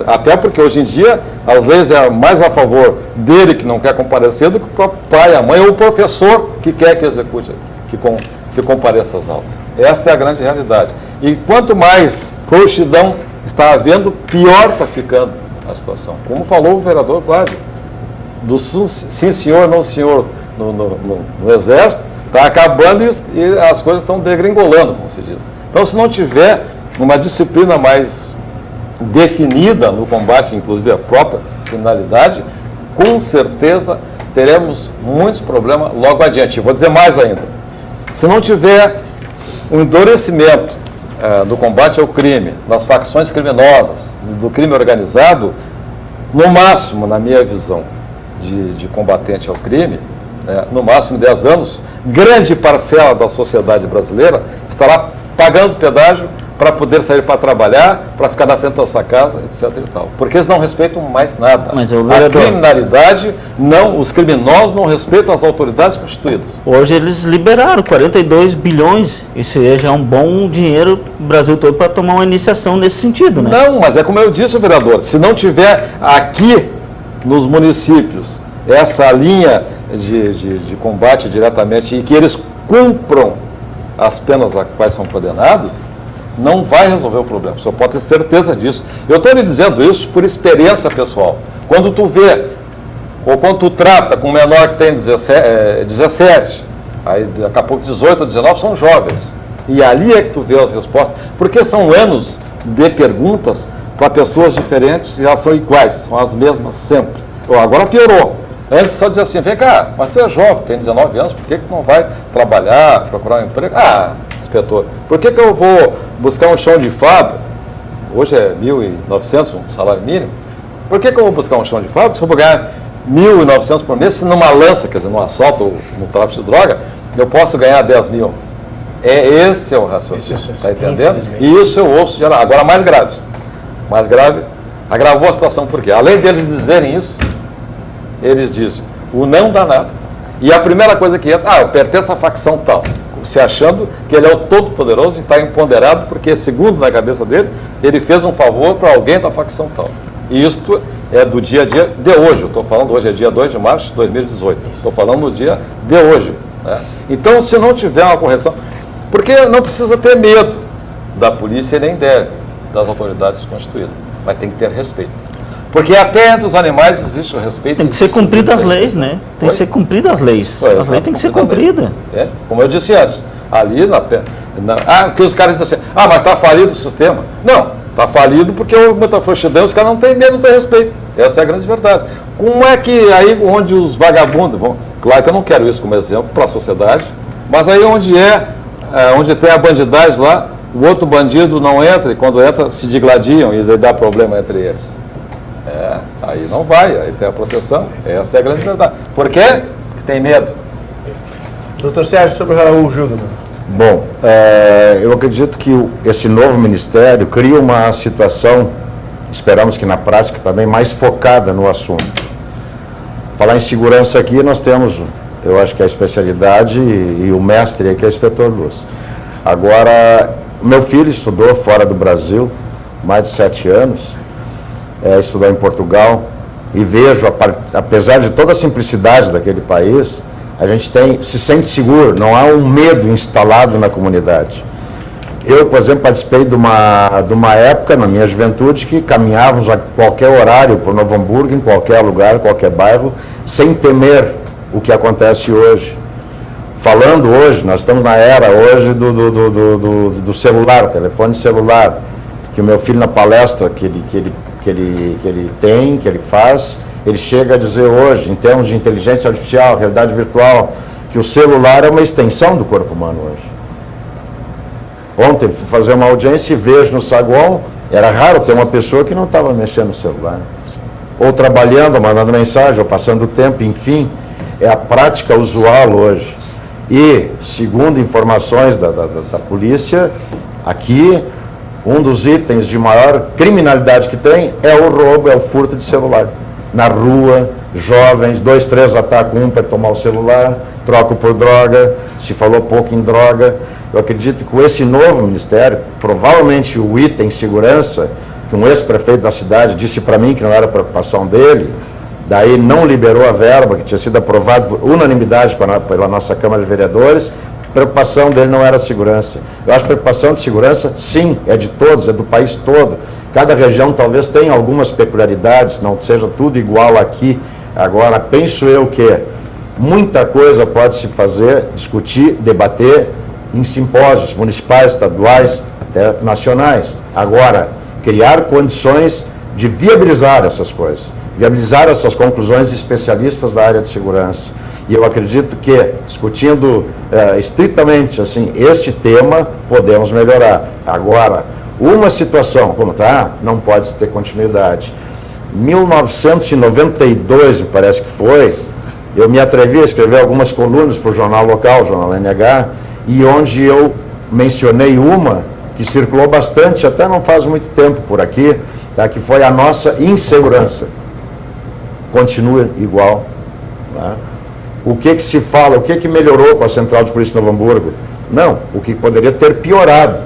até porque hoje em dia as leis é mais a favor dele que não quer comparecer do que o próprio pai, a mãe ou o professor que quer que execute, que compareça às aulas. Esta é a grande realidade. E quanto mais frouxidão está havendo, pior está ficando a situação. Como falou o vereador Flávio, do sim senhor, não senhor no Exército, está acabando e as coisas estão degringolando, como se diz. Então, se não tiver uma disciplina mais definida no combate, inclusive a própria criminalidade, com certeza teremos muitos problemas logo adiante. Eu vou dizer mais ainda. Se não tiver um endurecimento do combate ao crime, das facções criminosas, do crime organizado, no máximo, na minha visão de combatente ao crime, no máximo 10 anos, grande parcela da sociedade brasileira estará pagando pedágio para poder sair para trabalhar, para ficar na frente da sua casa, etc. e tal. Porque eles não respeitam mais nada. Mas, a criminalidade, os criminosos não respeitam as autoridades constituídas. Hoje eles liberaram 42 bilhões, isso aí já é um bom dinheiro no Brasil todo para tomar uma iniciação nesse sentido, né? Não, mas é como eu disse, vereador, se não tiver aqui nos municípios essa linha de combate diretamente e que eles cumpram as penas a quais são condenados, não vai resolver o problema. O senhor pode ter certeza disso. Eu estou lhe dizendo isso por experiência pessoal. Quando tu vê, ou quando tu trata com um menor que tem 17, aí daqui a pouco 18 ou 19 são jovens. E ali é que tu vê as respostas. Porque são anos de perguntas para pessoas diferentes e elas são iguais, são as mesmas sempre. Agora piorou. Antes só dizia assim, vem cá, mas tu é jovem, tem 19 anos, por que tu não vai trabalhar, procurar um emprego? Ah, inspetor, por que eu vou buscar um chão de fábrica? Hoje é 1.900, um salário mínimo. Por que eu vou buscar um chão de fábrica se eu vou ganhar 1.900 por mês, se numa lança, quer dizer, num assalto ou no tráfico de droga, eu posso ganhar 10 mil? Esse é o raciocínio, Isso, está entendendo? infelizmente. E isso eu ouço geral. Agora, mais grave, agravou a situação, porque além deles dizerem isso, eles dizem o não dá nada. E a primeira coisa que entra, eu pertenço à facção tal, se achando que ele é o todo-poderoso e está empoderado, porque, segundo na cabeça dele, ele fez um favor para alguém da facção tal. E isto é do dia a dia de hoje. Eu estou falando, hoje é dia 2 de março de 2018. Estou falando no dia de hoje. Né? Então, se não tiver uma correção, porque não precisa ter medo da polícia e nem deve, das autoridades constituídas, mas tem que ter respeito. Porque até entre os animais existe o respeito. Tem que ser cumpridas as leis, né? Tem que ser cumpridas as leis. As leis têm que ser cumpridas. Como eu disse antes, ali porque os caras dizem assim, mas está falido o sistema. Não, está falido porque houve muita frouxidão, os caras não têm medo, não têm respeito. Essa é a grande verdade. Como é que aí onde os vagabundos vão... Claro que eu não quero isso como exemplo para a sociedade, mas aí onde tem a bandidagem lá, o outro bandido não entra, e quando entra se digladiam e dá problema entre eles. Aí não vai, aí tem a proteção. Essa é a grande verdade. Por quê? Porque tem medo. Doutor Sérgio, sobre o Raul Jungmann. Bom, eu acredito que esse novo ministério cria uma situação, esperamos que na prática também, mais focada no assunto. Falar em segurança aqui, nós temos, eu acho que a especialidade e o mestre aqui é o inspetor Luz. Agora, meu filho estudou fora do Brasil, mais de 7 anos, estudou em Portugal, e vejo, apesar de toda a simplicidade daquele país, a gente se sente seguro, não há um medo instalado na comunidade. Eu, por exemplo, participei de uma época, na minha juventude, que caminhávamos a qualquer horário por Novo Hamburgo, em qualquer lugar, qualquer bairro, sem temer o que acontece hoje. Falando hoje, nós estamos na era hoje do celular, telefone celular, que o meu filho na palestra que ele faz, ele chega a dizer hoje, em termos de inteligência artificial, realidade virtual, que o celular é uma extensão do corpo humano hoje. Ontem fui fazer uma audiência e vejo no saguão, era raro ter uma pessoa que não estava mexendo no celular. Ou trabalhando, ou mandando mensagem, ou passando tempo, enfim, é a prática usual hoje. E, segundo informações da polícia, aqui, um dos itens de maior criminalidade que tem é o roubo, é o furto de celular. Na rua, jovens, 2, 3 atacam um para tomar o celular, trocam por droga, se falou pouco em droga. Eu acredito que com esse novo ministério, provavelmente o item segurança, que um ex-prefeito da cidade disse para mim que não era preocupação dele, daí não liberou a verba, que tinha sido aprovado por unanimidade pela nossa Câmara de Vereadores, a preocupação dele não era a segurança. Eu acho que a preocupação de segurança, sim, é de todos, é do país todo. Cada região talvez tenha algumas peculiaridades, não seja tudo igual aqui. Agora, penso eu que muita coisa pode se fazer, discutir, debater em simpósios municipais, estaduais, até nacionais. Agora, criar condições de viabilizar essas coisas, viabilizar essas conclusões de especialistas da área de segurança. E eu acredito que, discutindo estritamente assim, este tema, podemos melhorar. Agora, uma situação como está, não pode ter continuidade. 1992, me parece que foi, eu me atrevi a escrever algumas colunas para o jornal local, o jornal NH, e onde eu mencionei uma que circulou bastante, até não faz muito tempo por aqui, tá, que foi a nossa insegurança. Continua igual. Tá? O que se fala, o que melhorou com a Central de Polícia de Novo Hamburgo? Não, o que poderia ter piorado.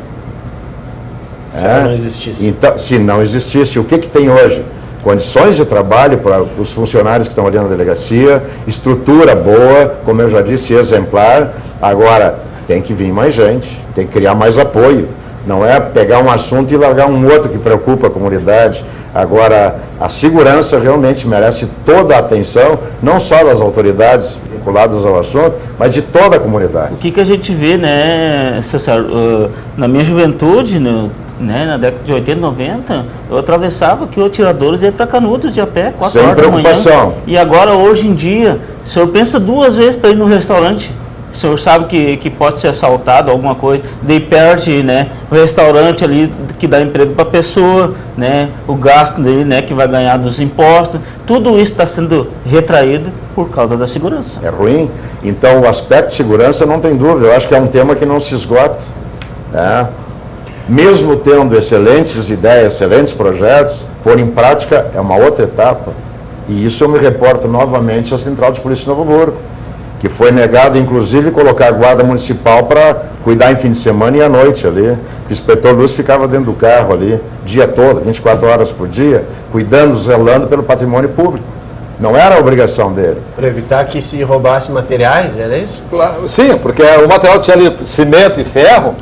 Se não existisse. Então, se não existisse, o que tem hoje? Condições de trabalho para os funcionários que estão ali na delegacia, estrutura boa, como eu já disse, exemplar. Agora, tem que vir mais gente, tem que criar mais apoio. Não é pegar um assunto e largar um outro que preocupa a comunidade. Agora, a segurança realmente merece toda a atenção, não só das autoridades vinculadas ao assunto, mas de toda a comunidade. O que a gente vê, né, César, na minha juventude, na década de 80, 90, eu atravessava aqui o Tiradores e ia para Canudos de a pé, 4 Sem horas da manhã. preocupação. E agora, hoje em dia, o senhor pensa 2 vezes para ir no restaurante. o senhor sabe que pode ser assaltado, alguma coisa, daí perde, né, o restaurante ali que dá emprego para a pessoa, né, o gasto dele, né, que vai ganhar dos impostos, tudo isso está sendo retraído por causa da segurança. É ruim. Então, o aspecto de segurança, não tem dúvida, eu acho que é um tema que não se esgota. Né? Mesmo tendo excelentes ideias, excelentes projetos, pôr em prática é uma outra etapa. E isso eu me reporto novamente à Central de Polícia de Novo Hamburgo, que foi negado, inclusive, colocar a guarda municipal para cuidar em fim de semana e à noite ali. O inspetor Luz ficava dentro do carro ali, dia todo, 24 horas por dia, cuidando, zelando pelo patrimônio público. Não era a obrigação dele. Para evitar que se roubasse materiais, era isso? Claro, sim, porque o material tinha ali cimento e ferro,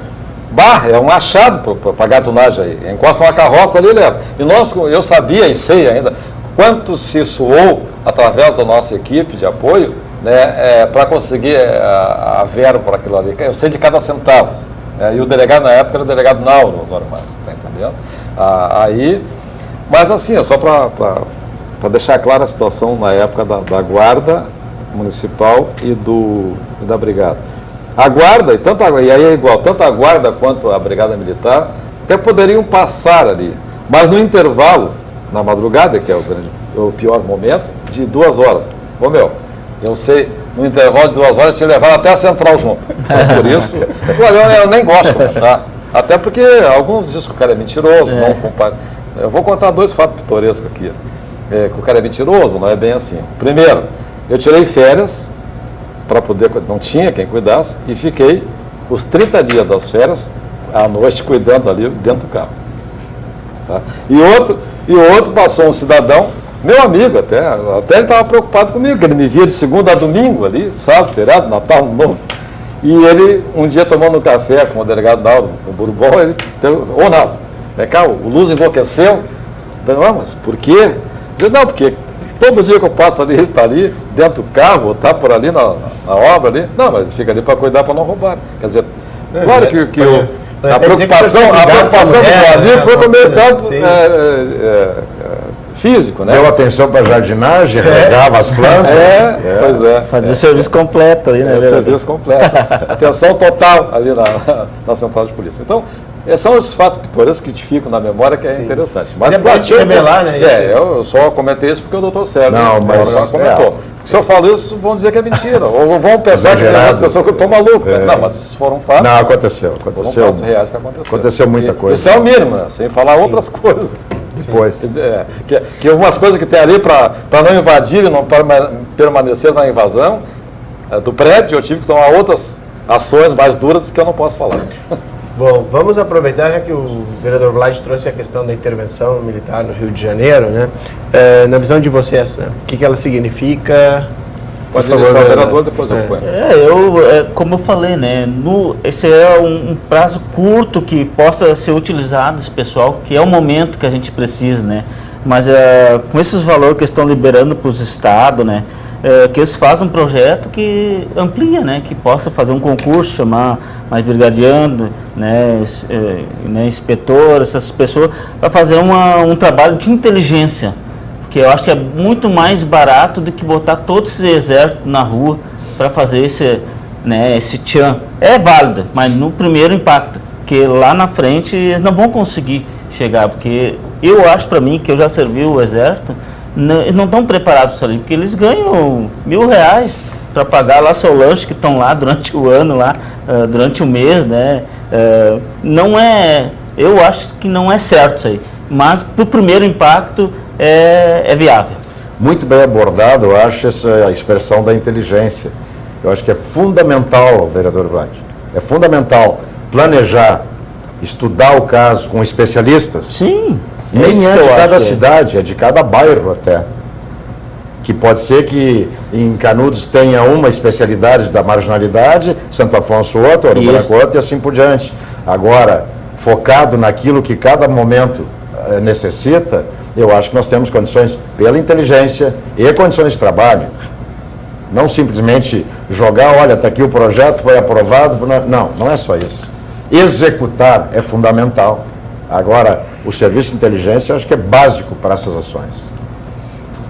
é um achado para pagar a tunagem aí. Encosta uma carroça ali e leva. E eu sabia e sei ainda quanto se suou através da nossa equipe de apoio, né, para conseguir a verba para aquilo ali. Eu sei de cada centavo. E o delegado na época era o delegado Nauro, Osório Massa, está entendendo? Mas assim, só para deixar clara a situação na época da Guarda Municipal e da Brigada. A Guarda, e aí é igual, tanto a Guarda quanto a Brigada Militar, até poderiam passar ali, mas no intervalo, na madrugada, que é o pior momento, de 2 horas. Eu sei, no intervalo de 2 horas, tinha levado até a Central junto. Por isso, eu nem gosto de comentar. Até porque alguns dizem que o cara é mentiroso, não compara. Eu vou contar 2 fatos pitorescos aqui. Que o cara é mentiroso, não é bem assim. Primeiro, eu tirei férias para poder, não tinha quem cuidasse, e fiquei os 30 dias das férias à noite cuidando ali dentro do carro. Tá? E o outro passou um cidadão, meu amigo até ele estava preocupado comigo, que ele me via de segunda a domingo ali, sábado, feriado, Natal, Novo. E ele, um dia tomando um café com o delegado Naldo, no Bourbon, ele perguntou, Naldo, vem cá, o Luz enlouqueceu? Não, mas por quê? Eu disse, não, porque todo dia que eu passo ali, ele está ali, dentro do carro, está por ali na obra ali. Não, mas fica ali para cuidar, para não roubar. Quer dizer, claro que a preocupação do meu amigo foi com o meu estado físico, né? Deu atenção para a jardinagem, regava as plantas. Pois é. Fazer serviço completo ali, né? Serviço completo. Atenção total ali na Central de Polícia. Então, são esses fatos pitorescos que te ficam na memória, que é interessante. Mas pode revelar, né? Eu só comentei isso porque o doutor Sérgio comentou. Se eu falo isso, vão dizer que é mentira. Ou vão pensar que é uma pessoa que eu estou maluco. Não, mas se for um fato. Não, aconteceu. Foram fatos reais que aconteceram. Aconteceu muita coisa. Isso é o mínimo, né? Sem falar outras coisas. Depois. Que algumas coisas que tem ali para não invadir e não permanecer na invasão do prédio, eu tive que tomar outras ações mais duras que eu não posso falar. Bom, vamos aproveitar, já que o vereador Vlad trouxe a questão da intervenção militar no Rio de Janeiro, né? Na visão de vocês, né? O que ela significa? Pode falar, o vereador, depois eu ponho. Como eu falei, né? Esse é um prazo curto que possa ser utilizado, esse pessoal, que é o momento que a gente precisa, né? Mas com esses valores que estão liberando para os estados, né? Que eles façam um projeto que amplia, né? Que possa fazer um concurso, chamar mais brigadiano, né? Inspetor, essas pessoas, para fazer um trabalho de inteligência. Porque eu acho que é muito mais barato do que botar todo esse exército na rua para fazer esse tchan. É válido, mas no primeiro impacto, porque lá na frente eles não vão conseguir chegar, porque eu acho para mim, que eu já servi o exército, eles não estão preparados para ali, porque eles ganham R$1.000 para pagar lá seu lanche, que estão lá durante o ano, durante o mês, né? Não é, eu acho que não é certo isso aí, mas para o primeiro impacto é viável. Muito bem abordado, eu acho, essa expressão da inteligência. Eu acho que é fundamental, vereador Vlad, é fundamental planejar, estudar o caso com especialistas. Sim. Nem é de cada cidade, é de cada bairro até. Que pode ser que em Canudos tenha uma especialidade da marginalidade, Santo Afonso outra, Ouro Branco outra e assim por diante. Agora, focado naquilo que cada momento necessita, eu acho que nós temos condições, pela inteligência e condições de trabalho. Não simplesmente jogar, olha, está aqui o projeto, foi aprovado. Não é só isso. Executar é fundamental. Agora, o serviço de inteligência eu acho que é básico para essas ações.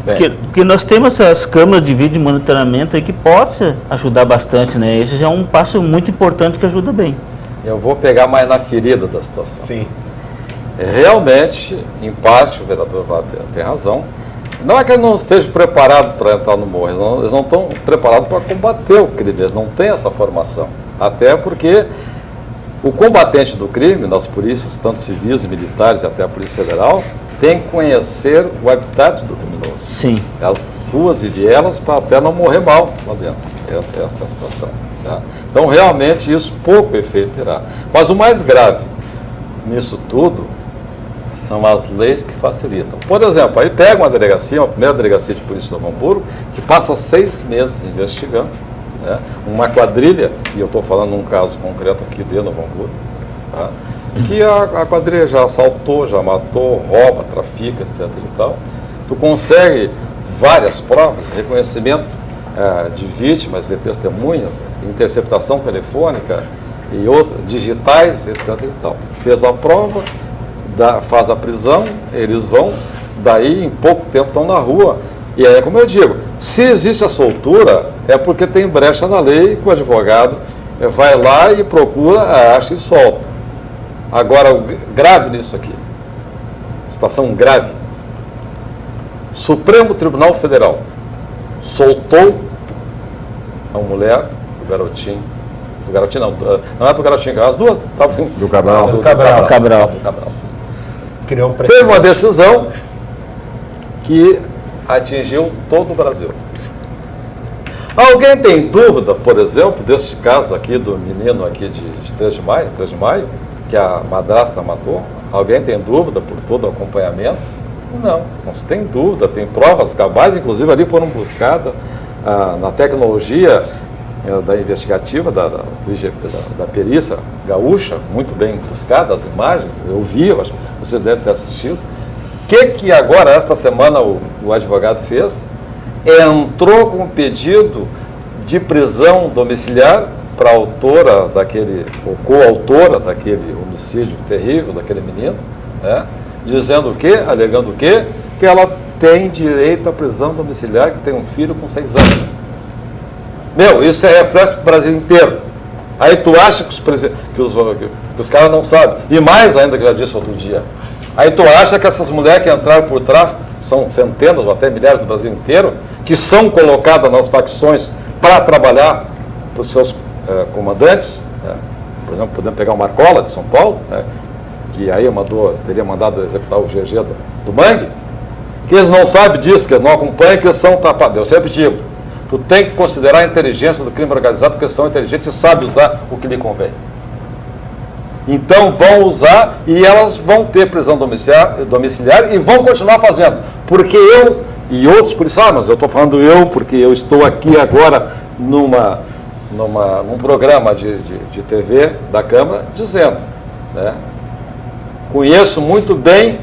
Porque nós temos essas câmeras de vídeo monitoramento aí que pode ajudar bastante, né? Esse já é um passo muito importante que ajuda bem. Eu vou pegar mais na ferida da situação. Sim. Realmente, em parte, o vereador tem razão. Não é que eles não estejam preparados para entrar no morro, eles não estão preparados para combater o crime, eles não têm essa formação. Até porque o combatente do crime, nas polícias, tanto civis e militares e até a Polícia Federal, tem que conhecer o habitat do criminoso. Sim. As ruas e vielas para até não morrer mal lá dentro. Essa é a situação. Tá? Então, realmente, isso pouco efeito terá. Mas o mais grave nisso tudo são as leis que facilitam. Por exemplo, aí pega uma delegacia, uma primeira delegacia de polícia de Novo Hamburgo, que passa 6 meses investigando, né, uma quadrilha, e eu estou falando num caso concreto aqui de Novo Hamburgo, tá, que a quadrilha já assaltou, já matou, rouba, trafica, etc. e tal. Tu consegue várias provas, reconhecimento de vítimas, de testemunhas, interceptação telefônica e outras, digitais, etc. e tal. Fez a prova, faz a prisão, eles vão, daí em pouco tempo estão na rua. E aí, como eu digo, se existe a soltura, é porque tem brecha na lei, que o advogado vai lá e procura, acha e solta. Agora, o grave nisso aqui, situação grave, Supremo Tribunal Federal soltou a mulher do garotinho não é do garotinho, as duas estavam Do Cabral. Do Cabral. Criou um Teve uma decisão que atingiu todo o Brasil. Alguém tem dúvida, por exemplo, desse caso aqui do menino aqui de 3 de maio, que a madrasta matou? Alguém tem dúvida por todo o acompanhamento? Não se tem dúvida, tem provas cabais, inclusive ali foram buscadas na tecnologia da investigativa, da perícia gaúcha, muito bem buscada, as imagens, eu vi, eu acho que vocês devem ter assistido. O que agora, esta semana, o advogado fez? Entrou com um pedido de prisão domiciliar para a autora daquele, ou coautora daquele homicídio terrível daquele menino, né? Dizendo o quê? Alegando o quê? Que ela tem direito à prisão domiciliar, que tem um filho com 6 anos. Isso é reflexo para o Brasil inteiro. Aí tu acha que os caras não sabem. E mais ainda, que eu já disse outro dia. Aí tu acha que essas mulheres que entraram por tráfico, são centenas ou até milhares no Brasil inteiro, que são colocadas nas facções para trabalhar para os seus comandantes, né? Por exemplo, podemos pegar o Marcola de São Paulo, né? Que aí teria mandado executar o GG do Mangue, que eles não sabem disso, que eles não acompanham, que eles são tapados. Eu sempre digo, tu tem que considerar a inteligência do crime organizado, porque eles são inteligentes e sabem usar o que lhe convém. Então vão usar e elas vão ter prisão domiciliar e vão continuar fazendo. Porque eu e outros policiais, mas eu estou falando porque eu estou aqui agora num programa de TV da Câmara dizendo, né, conheço muito bem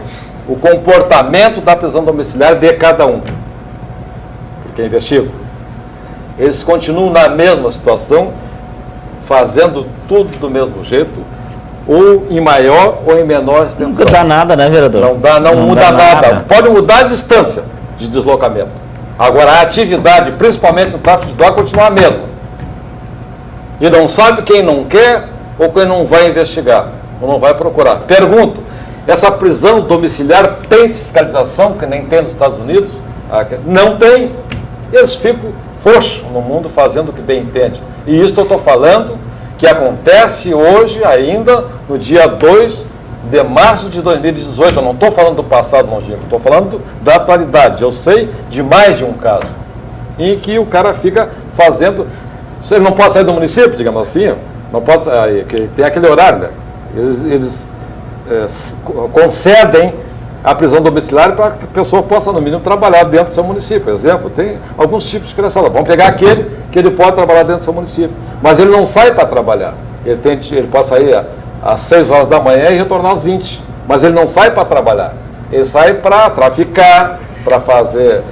o comportamento da prisão domiciliar de cada um, porque investigo. Eles continuam na mesma situação, fazendo tudo do mesmo jeito, ou em maior ou em menor extensão. Não dá nada, né, vereador? Não muda nada. Pode mudar a distância de deslocamento. Agora, a atividade, principalmente no tráfico de droga, continua a mesma. E não sabe quem não quer ou quem não vai investigar, ou não vai procurar. Pergunto, essa prisão domiciliar tem fiscalização, que nem tem nos Estados Unidos? Não tem. Eles ficam frouxos no mundo fazendo o que bem entende. E isso eu estou falando que acontece hoje ainda, no dia 2 de março de 2018. Eu não estou falando do passado longínquo, estou falando da atualidade. Eu sei de mais de um caso em que o cara fica fazendo... Ele não pode sair do município, digamos assim, não pode sair, tem aquele horário, né? Eles concedem a prisão domiciliar para que a pessoa possa, no mínimo, trabalhar dentro do seu município. Por exemplo, tem alguns tipos diferenciados. Vamos pegar aquele que ele pode trabalhar dentro do seu município. Mas ele não sai para trabalhar. Ele pode sair às 6 horas da manhã e retornar às 20. Mas ele não sai para trabalhar. Ele sai para traficar, para fazer,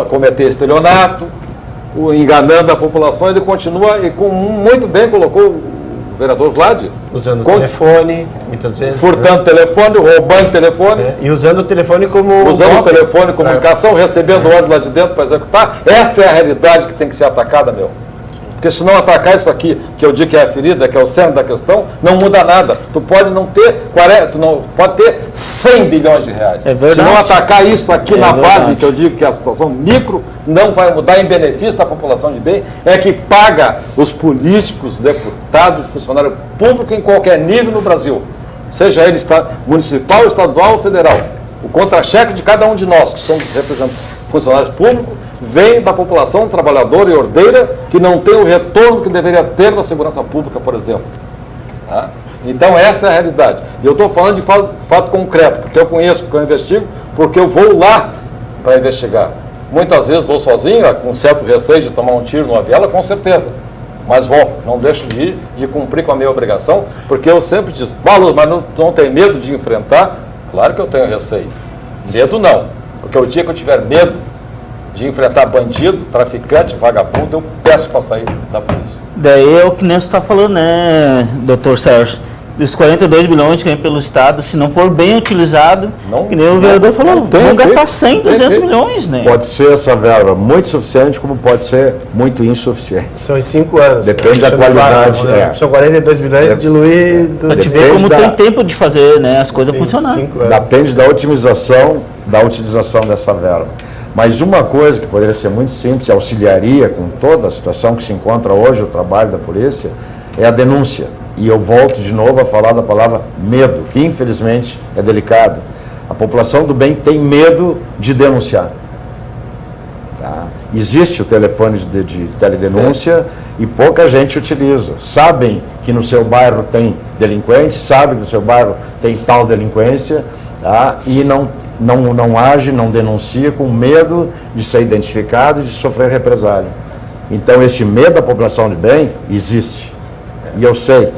cometer estelionato, enganando a população. Ele continua, e como muito bem colocou vereador Vlad. Usando o telefone, muitas vezes. Furtando telefone, roubando telefone. E usando o telefone como... Usando o telefone, comunicação, recebendo ordem lá de dentro para executar. Esta é a realidade que tem que ser atacada, meu. Porque se não atacar isso aqui, que eu digo que é a ferida, que é o centro da questão, não muda nada. Tu pode não ter 40, tu não pode ter 100 bilhões de reais. É verdade. Se não atacar isso aqui na verdade. base, que eu digo que a situação micro não vai mudar em benefício da população de bem, é que paga os políticos, deputados, funcionário público em qualquer nível no Brasil. Seja ele municipal, estadual ou federal. O contra-cheque de cada um de nós, que somos representantes funcionários públicos, vem da população trabalhadora e ordeira que não tem o retorno que deveria ter da segurança pública, por exemplo. Tá? Então, esta é a realidade. E eu estou falando de fato concreto, porque eu conheço, porque eu investigo, porque eu vou lá para investigar. Muitas vezes vou sozinho, com certo receio de tomar um tiro numa viela, com certeza. Mas vou, não deixo de ir, de cumprir com a minha obrigação, porque eu sempre digo, Paulo, mas não tem medo de enfrentar? Claro que eu tenho receio. Medo não. Porque o dia que eu tiver medo de enfrentar bandido, traficante, vagabundo, eu peço para sair da polícia. Daí é o que nem você está falando, né, doutor Sérgio? Dos 42 bilhões que vem pelo Estado, se não for bem utilizado, que nem o vereador falou, vão gastar 100, 200 milhões, né? Pode ser essa verba muito suficiente, como pode ser muito insuficiente. São em 5 anos. Depende da qualidade. São 42 bilhões diluídos. Para te ver como tem tempo de fazer, né, as coisas funcionarem. Depende da otimização, da utilização dessa verba. Mas uma coisa que poderia ser muito simples, auxiliaria com toda a situação que se encontra hoje, o trabalho da polícia, é a denúncia. E eu volto de novo a falar da palavra medo, que infelizmente é delicado. A população do bem tem medo de denunciar. Tá? Existe o telefone de teledenúncia e pouca gente utiliza. Sabem que no seu bairro tem delinquente, sabem que no seu bairro tem tal delinquência, tá? E não age, não denuncia com medo de ser identificado e de sofrer represália. Então, este medo da população de bem existe. E eu sei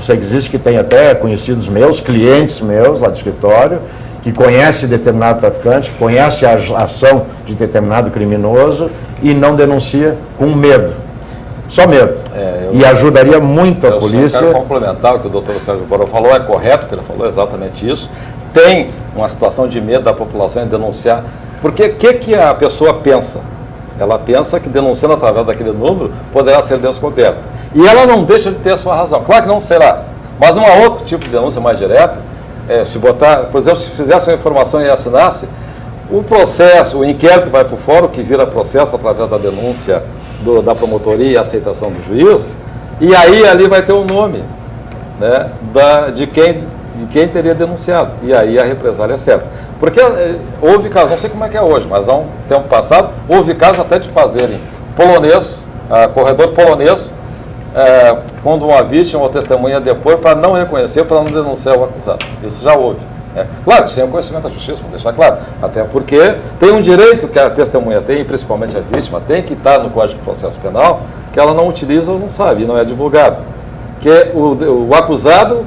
que existe, que tem até conhecidos meus, clientes meus lá do escritório, que conhece determinado traficante, que conhece a ação de determinado criminoso e não denuncia com medo. Só medo. E ajudaria muito a polícia. Eu quero complementar o que o doutor Sérgio Boró falou, é correto, que ele falou exatamente isso. Tem uma situação de medo da população em denunciar. Porque o que a pessoa pensa? Ela pensa que denunciando através daquele número poderá ser descoberta. E ela não deixa de ter a sua razão. Claro que não será. Mas numa outro tipo de denúncia mais direta, se botar, por exemplo, se fizesse uma informação e assinasse, o processo, o inquérito vai para o fórum, que vira processo através da denúncia da promotoria e aceitação do juiz, e aí ali vai ter o nome, né, de quem teria denunciado. E aí a represália é certa. Porque houve casos, não sei como é que é hoje, mas há um tempo passado, houve casos até de fazerem corredor polonês, quando uma vítima ou testemunha depor para não reconhecer, para não denunciar o acusado. Isso já houve. Claro, sem o conhecimento da justiça, vou deixar claro. Até porque tem um direito que a testemunha tem, e principalmente a vítima, tem que estar no Código de Processo Penal, que ela não utiliza ou não sabe, e não é divulgado. Que o acusado,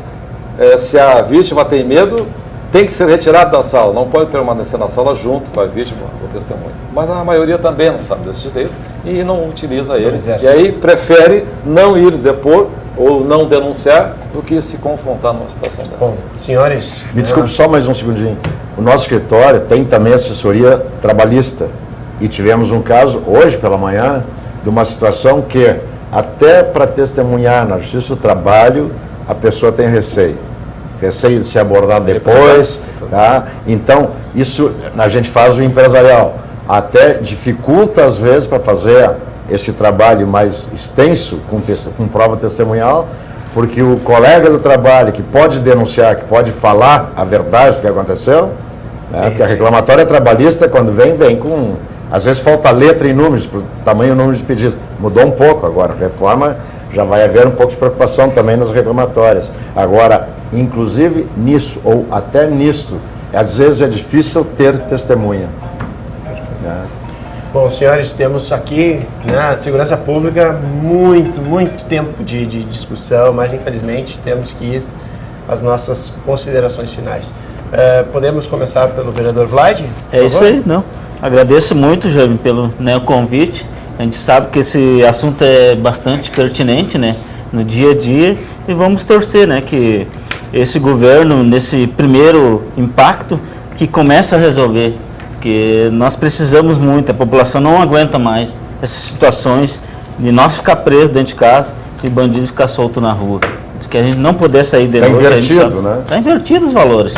se a vítima tem medo, tem que ser retirado da sala, não pode permanecer na sala junto com a vítima ou testemunha. Mas a maioria também não sabe desse direito e não utiliza ele. E aí prefere não ir depor ou não denunciar do que se confrontar numa situação dessa. Bom, senhores... Me desculpe só mais um segundinho. O nosso escritório tem também assessoria trabalhista. E tivemos um caso, hoje pela manhã, de uma situação que, até para testemunhar na Justiça do Trabalho, a pessoa tem receio de ser abordado depois, tá? Então, isso a gente faz o empresarial. Até dificulta, às vezes, para fazer esse trabalho mais extenso, com prova testemunhal, porque o colega do trabalho que pode denunciar, que pode falar a verdade do que aconteceu, né? Porque a reclamatória trabalhista, quando vem com... Às vezes falta letra e números, por tamanho e número de pedidos. Mudou um pouco agora, a reforma já vai haver um pouco de preocupação também nas reclamatórias. Agora, inclusive nisso, ou até nisso, às vezes é difícil ter testemunha. Bom, senhores, temos aqui, né, segurança pública, muito tempo de discussão, mas infelizmente temos que ir às nossas considerações finais. Podemos começar pelo vereador Vlad? É isso aí, não. Agradeço muito, Jaime, pelo, né, o convite. A gente sabe que esse assunto é bastante pertinente, né? no dia a dia, e vamos torcer, né, que esse governo, nesse primeiro impacto, que comece a resolver, porque nós precisamos muito, a população não aguenta mais essas situações de nós ficar presos dentro de casa e bandido ficar solto na rua, que a gente não puder sair de noite. Invertido, né? Está invertido os valores.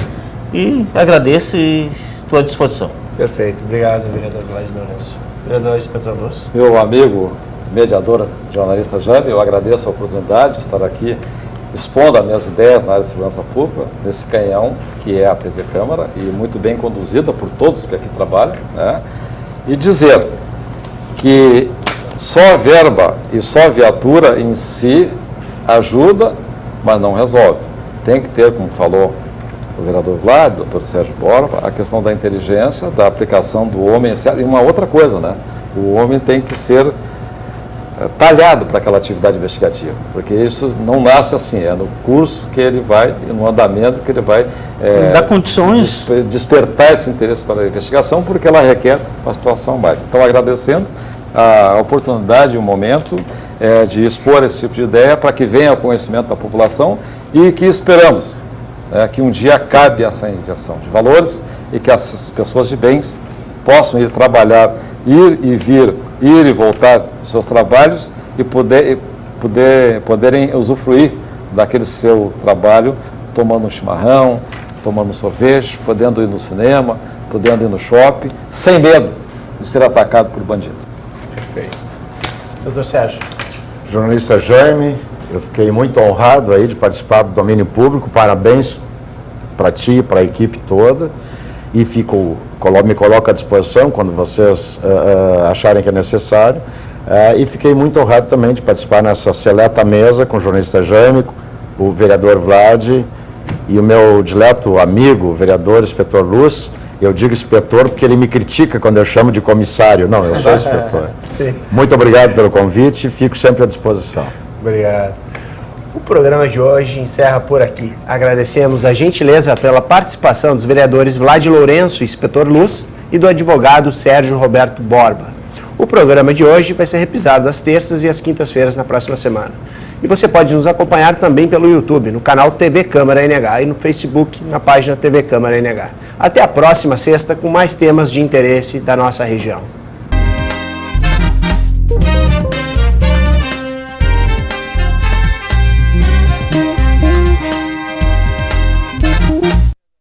E agradeço e estou à disposição. Perfeito. Obrigado, vereador Vlad Lourenço. Vereador Inspetor Luz. Meu amigo mediador, jornalista Jaime, eu agradeço a oportunidade de estar aqui expondo as minhas ideias na área de segurança pública, nesse canhão que é a TV Câmara, e muito bem conduzida por todos que aqui trabalham, né? E dizer que só a verba e só a viatura em si ajuda, mas não resolve. Tem que ter, como falou o vereador Vlad, o doutor Sérgio Borba, a questão da inteligência, da aplicação do homem, e uma outra coisa, né? O homem tem que ser talhado para aquela atividade investigativa, porque isso não nasce assim, é no curso que ele vai, no andamento que ele vai dar condições, despertar esse interesse para a investigação, porque ela requer uma situação básica. Então, agradecendo a oportunidade e o momento de expor esse tipo de ideia para que venha ao conhecimento da população e que esperamos que um dia acabe essa inversão de valores e que essas pessoas de bens possam ir trabalhar, ir e vir, ir e voltar dos seus trabalhos e poderem usufruir daquele seu trabalho tomando um chimarrão, tomando um sorvete, podendo ir no cinema, podendo ir no shopping, sem medo de ser atacado por bandido. Perfeito. Doutor Sérgio. Jornalista Jaime, eu fiquei muito honrado aí de participar do domínio público, parabéns para ti e para a equipe toda, e me coloco à disposição quando vocês acharem que é necessário, e fiquei muito honrado também de participar nessa seleta mesa com o jornalista Jaime, o vereador Vlad e o meu dileto amigo, o vereador Inspetor Luz. Eu digo inspetor porque ele me critica quando eu chamo de comissário. Não, eu sou inspetor. Muito obrigado pelo convite e fico sempre à disposição. Obrigado. O programa de hoje encerra por aqui. Agradecemos a gentileza pela participação dos vereadores Vlad Lourenço, Inspetor Luz, e do advogado Sérgio Roberto Borba. O programa de hoje vai ser reprisado às terças e às quintas-feiras na próxima semana. E você pode nos acompanhar também pelo YouTube, no canal TV Câmara NH, e no Facebook, na página TV Câmara NH. Até a próxima sexta com mais temas de interesse da nossa região.